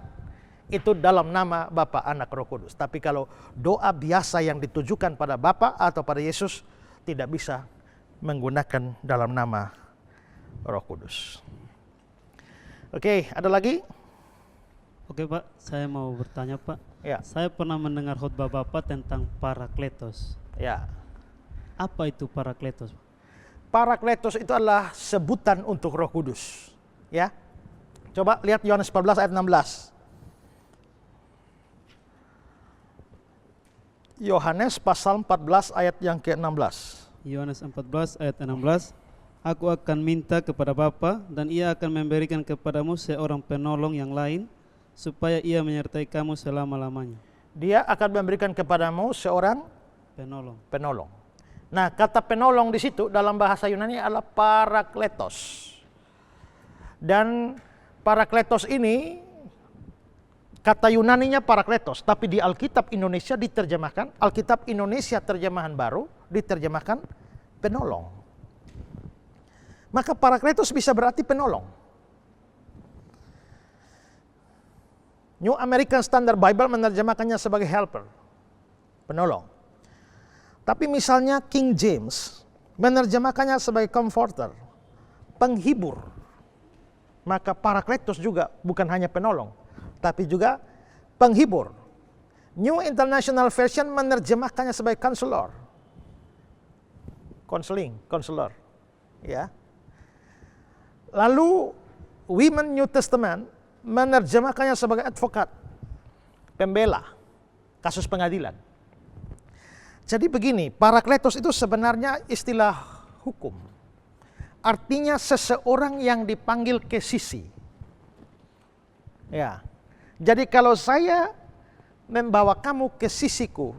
Speaker 3: itu dalam nama Bapa, Anak, Roh Kudus. Tapi kalau doa biasa yang ditujukan pada Bapa atau pada Yesus, tidak bisa menggunakan dalam nama Roh Kudus. Oke, ada lagi?
Speaker 5: Oke Pak, saya mau bertanya Pak.
Speaker 3: Ya.
Speaker 5: Saya pernah mendengar khotbah Bapak tentang Parakletos.
Speaker 3: Ya.
Speaker 5: Apa itu Parakletos?
Speaker 3: Parakletos itu adalah sebutan untuk Roh Kudus. Ya. Coba lihat Yohanes 14 ayat 16. Yohanes pasal 14 ayat yang ke-16.
Speaker 5: Yohanes 14 ayat 16. Aku akan minta kepada Bapa dan ia akan memberikan kepadamu seorang penolong yang lain supaya ia menyertai kamu selama-lamanya.
Speaker 3: Dia akan memberikan kepadamu seorang penolong. Nah, kata penolong di situ dalam bahasa Yunani adalah parakletos. Dan parakletos ini Kata Yunaninya parakletos, tapi di Alkitab Indonesia diterjemahkan, Alkitab Indonesia terjemahan baru diterjemahkan penolong. Maka parakletos bisa berarti penolong. New American Standard Bible menerjemahkannya sebagai helper, penolong. Tapi misalnya King James menerjemahkannya sebagai comforter, penghibur. Maka parakletos juga bukan hanya penolong, tapi juga penghibur. New International Version menerjemahkannya sebagai counselor, counselor, ya. Lalu Women New Testament menerjemahkannya sebagai advokat, pembela, kasus pengadilan. Jadi begini, parakletos itu sebenarnya istilah hukum. Artinya seseorang yang dipanggil ke sisi. Ya. Jadi kalau saya membawa kamu ke sisiku,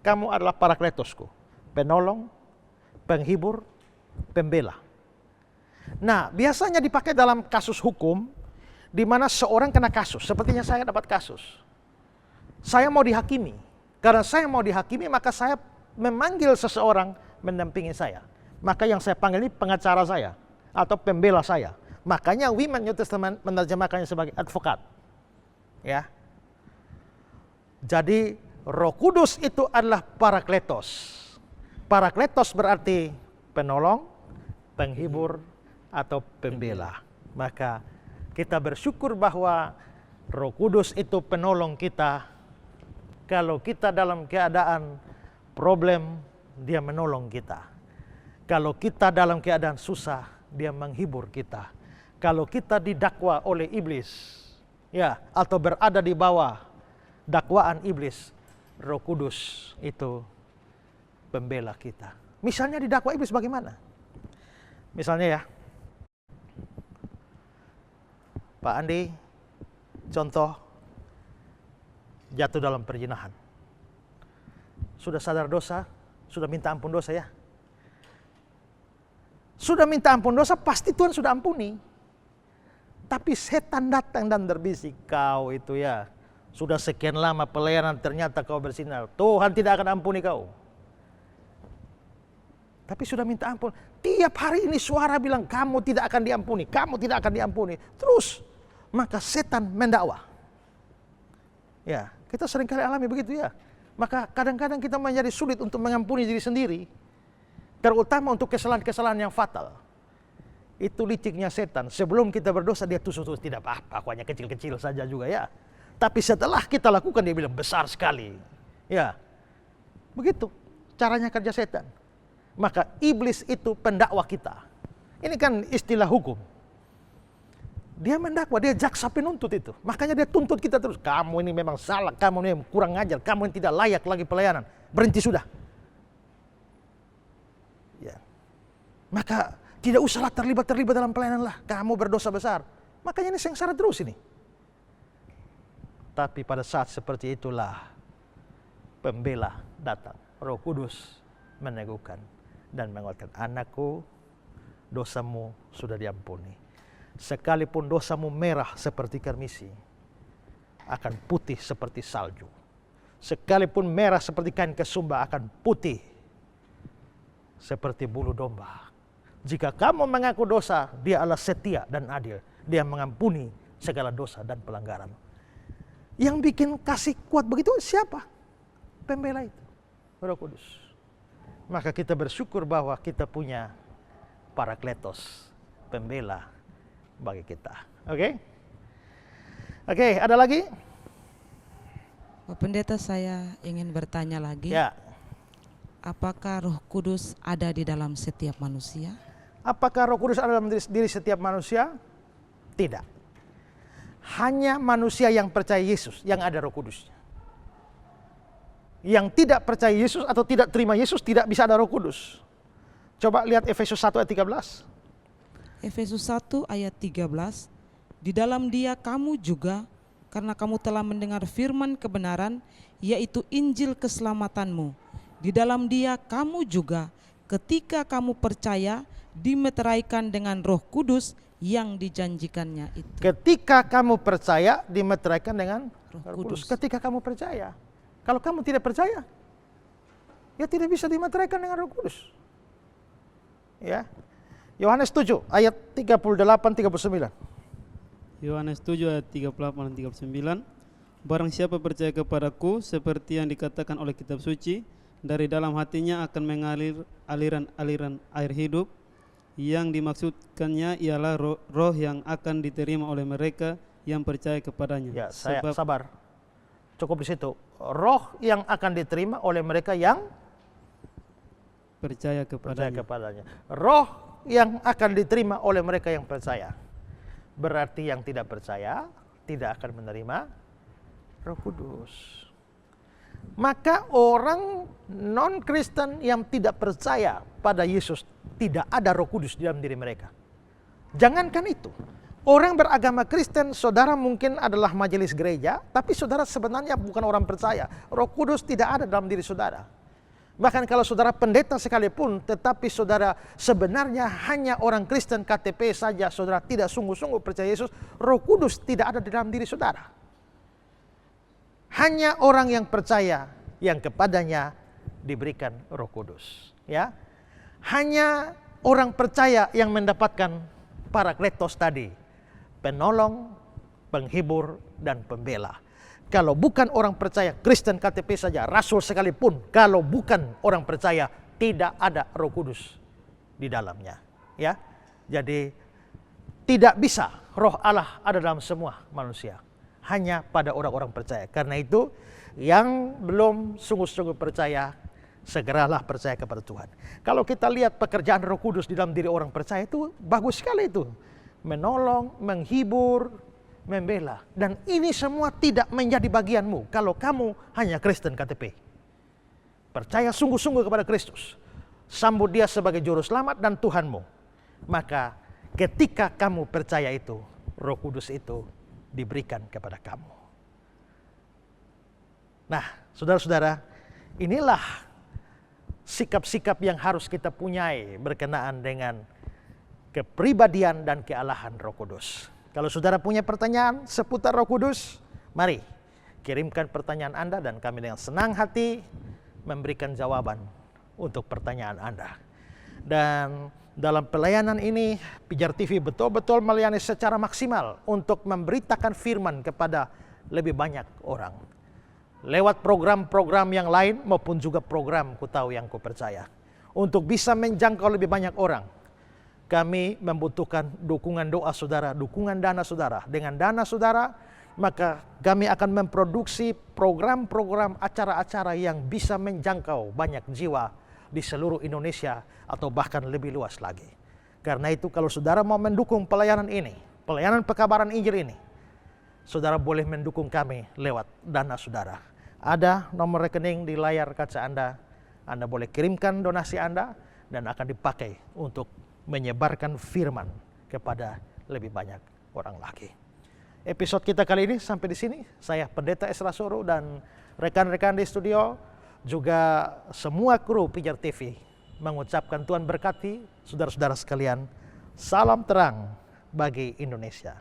Speaker 3: kamu adalah parakletosku, penolong, penghibur, pembela. Nah, biasanya dipakai dalam kasus hukum, di mana seorang kena kasus. Sepertinya saya dapat kasus. Saya mau dihakimi. Karena saya mau dihakimi, maka saya memanggil seseorang mendampingi saya. Maka yang saya panggil ini pengacara saya atau pembela saya. Makanya Women New Testament menerjemahkannya sebagai advokat. Ya. Jadi Roh Kudus itu adalah parakletos. Parakletos berarti penolong, penghibur, atau pembela. Maka kita bersyukur bahwa Roh Kudus itu penolong kita. Kalau kita dalam keadaan problem, dia menolong kita. Kalau kita dalam keadaan susah, dia menghibur kita. Kalau kita didakwa oleh iblis, ya, atau berada di bawah dakwaan iblis, Roh Kudus itu pembela kita. Misalnya didakwa iblis bagaimana? Misalnya ya, Pak Andi, contoh, jatuh dalam perzinahan. Sudah sadar dosa, sudah minta ampun dosa ya. Sudah minta ampun dosa, pasti Tuhan sudah ampuni. Tapi setan datang dan berbisik, kau itu ya, sudah sekian lama pelayanan ternyata kau bersinar. Tuhan tidak akan ampuni kau. Tapi sudah minta ampun. Tiap hari ini suara bilang, kamu tidak akan diampuni, kamu tidak akan diampuni. Terus, maka setan mendakwa. Ya, kita seringkali alami begitu ya. Maka kadang-kadang kita menjadi sulit untuk mengampuni diri sendiri. Terutama untuk kesalahan-kesalahan yang fatal. Itu liciknya setan. Sebelum kita berdosa dia tusuk-tusuk, tidak apa-apa, aku hanya kecil-kecil saja juga ya. Tapi setelah kita lakukan dia bilang besar sekali. Ya, begitu caranya kerja setan. Maka iblis itu pendakwa kita. Ini kan istilah hukum. Dia mendakwa, dia jaksa penuntut itu. Makanya dia tuntut kita terus. Kamu ini memang salah, kamu ini kurang ngajar, kamu ini tidak layak lagi pelayanan. Berhenti sudah. Ya. Maka tidak usahlah terlibat dalam pelayanan lah. Kamu berdosa besar. Makanya ini sengsara terus ini. Tapi pada saat seperti itulah pembela datang. Roh Kudus meneguhkan dan menguatkan. Anakku, dosamu sudah diampuni. Sekalipun dosamu merah seperti karmisi, akan putih seperti salju. Sekalipun merah seperti kain kesumba, akan putih seperti bulu domba. Jika kamu mengaku dosa, dia adalah setia dan adil. Dia mengampuni segala dosa dan pelanggaran. Yang bikin kasih kuat begitu siapa? Pembela itu, Roh Kudus. Maka kita bersyukur bahwa kita punya parakletos, pembela bagi kita. Oke? Oke, ada lagi?
Speaker 4: Pak Pendeta, saya ingin bertanya lagi.
Speaker 3: Ya.
Speaker 4: Apakah Roh Kudus ada di dalam setiap manusia?
Speaker 3: Apakah Roh Kudus ada dalam diri setiap manusia? Tidak. Hanya manusia yang percaya Yesus yang ada Roh Kudus. Yang tidak percaya Yesus atau tidak terima Yesus tidak bisa ada Roh Kudus. Coba lihat Efesus 1 ayat 13.
Speaker 4: Efesus 1 ayat 13, di dalam dia kamu juga, karena kamu telah mendengar firman kebenaran, yaitu Injil keselamatanmu. Di dalam dia kamu juga, ketika kamu percaya dimeteraikan dengan Roh Kudus yang dijanjikannya itu.
Speaker 3: Ketika kamu percaya dimeteraikan dengan
Speaker 4: Roh
Speaker 3: Roh Kudus.
Speaker 4: Kudus.
Speaker 3: Ketika kamu percaya. Kalau kamu tidak percaya, ya tidak bisa dimeteraikan dengan Roh Kudus. Ya. Yohanes 7 ayat 38-39.
Speaker 5: Yohanes 7 ayat 38 dan 39. Barang siapa percaya kepadaku, seperti yang dikatakan oleh kitab suci, dari dalam hatinya akan mengalir aliran-aliran air hidup. Yang dimaksudkannya ialah roh yang akan diterima oleh mereka yang percaya kepadanya.
Speaker 3: Ya, saya sabar. Cukup di situ. Roh yang akan diterima oleh mereka yang
Speaker 5: percaya
Speaker 3: percaya
Speaker 5: kepadanya.
Speaker 3: kepadanya. Roh yang akan diterima oleh mereka yang percaya. Berarti yang tidak percaya tidak akan menerima Roh Kudus. Maka orang non-Kristen yang tidak percaya pada Yesus, tidak ada Roh Kudus di dalam diri mereka. Jangankan itu, orang beragama Kristen, saudara mungkin adalah majelis gereja, tapi saudara sebenarnya bukan orang percaya. Roh Kudus tidak ada dalam diri saudara. Bahkan kalau saudara pendeta sekalipun, tetapi saudara sebenarnya hanya orang Kristen KTP saja, saudara tidak sungguh-sungguh percaya Yesus, Roh Kudus tidak ada di dalam diri saudara. Hanya orang yang percaya yang kepadanya diberikan Roh Kudus. Ya, hanya orang percaya yang mendapatkan Parakletos tadi, penolong, penghibur, dan pembela. Kalau bukan orang percaya, Kristen KTP saja, rasul sekalipun, kalau bukan orang percaya, tidak ada Roh Kudus di dalamnya. Ya, jadi tidak bisa Roh Allah ada dalam semua manusia. Hanya pada orang-orang percaya. Karena itu yang belum sungguh-sungguh percaya, segeralah percaya kepada Tuhan. Kalau kita lihat pekerjaan Roh Kudus di dalam diri orang percaya itu bagus sekali itu. Menolong, menghibur, membela. Dan ini semua tidak menjadi bagianmu kalau kamu hanya Kristen KTP. Percaya sungguh-sungguh kepada Kristus. Sambut dia sebagai juru selamat dan Tuhanmu. Maka ketika kamu percaya itu, Roh Kudus itu diberikan kepada kamu. Nah, saudara-saudara, inilah sikap-sikap yang harus kita punyai berkenaan dengan kepribadian dan kealahan Roh Kudus. Kalau saudara punya pertanyaan seputar Roh Kudus, mari kirimkan pertanyaan Anda dan kami dengan senang hati memberikan jawaban untuk pertanyaan Anda. Dan dalam pelayanan ini, Pijar TV betul-betul melayani secara maksimal untuk memberitakan firman kepada lebih banyak orang. Lewat program-program yang lain maupun juga program Ku Tahu Yang Ku Percaya. Untuk bisa menjangkau lebih banyak orang, kami membutuhkan dukungan doa saudara, dukungan dana saudara. Dengan dana saudara, maka kami akan memproduksi program-program acara-acara yang bisa menjangkau banyak jiwa di seluruh Indonesia atau bahkan lebih luas lagi. Karena itu kalau saudara mau mendukung pelayanan ini, pelayanan pekabaran Injil ini, saudara boleh mendukung kami lewat dana saudara. Ada nomor rekening di layar kaca Anda boleh kirimkan donasi Anda dan akan dipakai untuk menyebarkan firman kepada lebih banyak orang lagi. Episode kita kali ini sampai di sini. Saya Pendeta Esra Soro dan rekan-rekan di studio, juga semua kru Pijar TV mengucapkan Tuhan berkati saudara-saudara sekalian. Salam terang bagi Indonesia.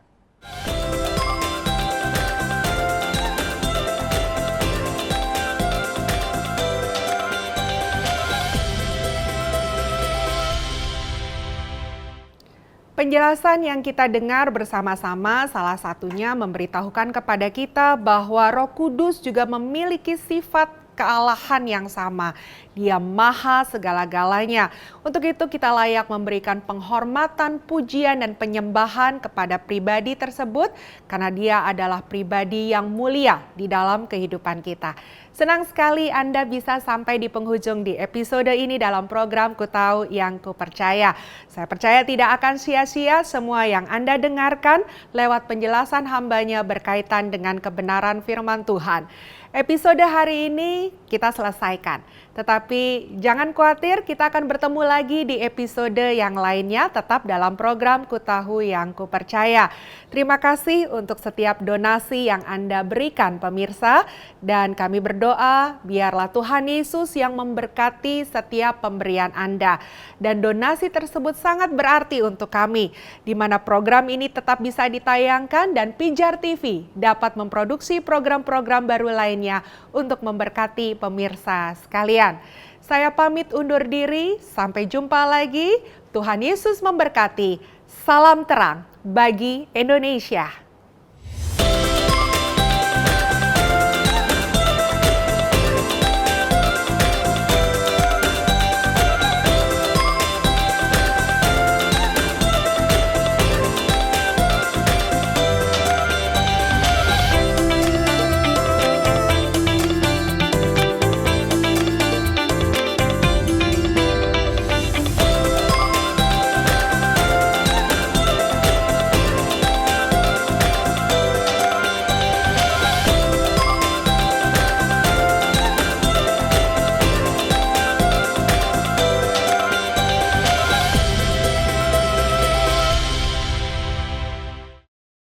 Speaker 2: Penjelasan yang kita dengar bersama-sama salah satunya memberitahukan kepada kita bahwa Roh Kudus juga memiliki sifat kealahan yang sama. Dia maha segala-galanya. Untuk itu kita layak memberikan penghormatan, pujian, dan penyembahan kepada pribadi tersebut karena dia adalah pribadi yang mulia di dalam kehidupan kita. Senang sekali Anda bisa sampai di penghujung di episode ini dalam program Ku Tahu Yang Ku Percaya. Saya percaya tidak akan sia-sia semua yang Anda dengarkan lewat penjelasan hambanya berkaitan dengan kebenaran firman Tuhan. Episode hari ini kita selesaikan. Tetapi jangan khawatir, kita akan bertemu lagi di episode yang lainnya tetap dalam program Ku Tahu Yang Ku Percaya. Terima kasih untuk setiap donasi yang Anda berikan pemirsa, dan kami berdoa biarlah Tuhan Yesus yang memberkati setiap pemberian Anda. Dan donasi tersebut sangat berarti untuk kami, di mana program ini tetap bisa ditayangkan dan Pijar TV dapat memproduksi program-program baru lainnya untuk memberkati pemirsa sekalian. Saya pamit undur diri, sampai jumpa lagi. Tuhan Yesus memberkati. Salam terang bagi Indonesia.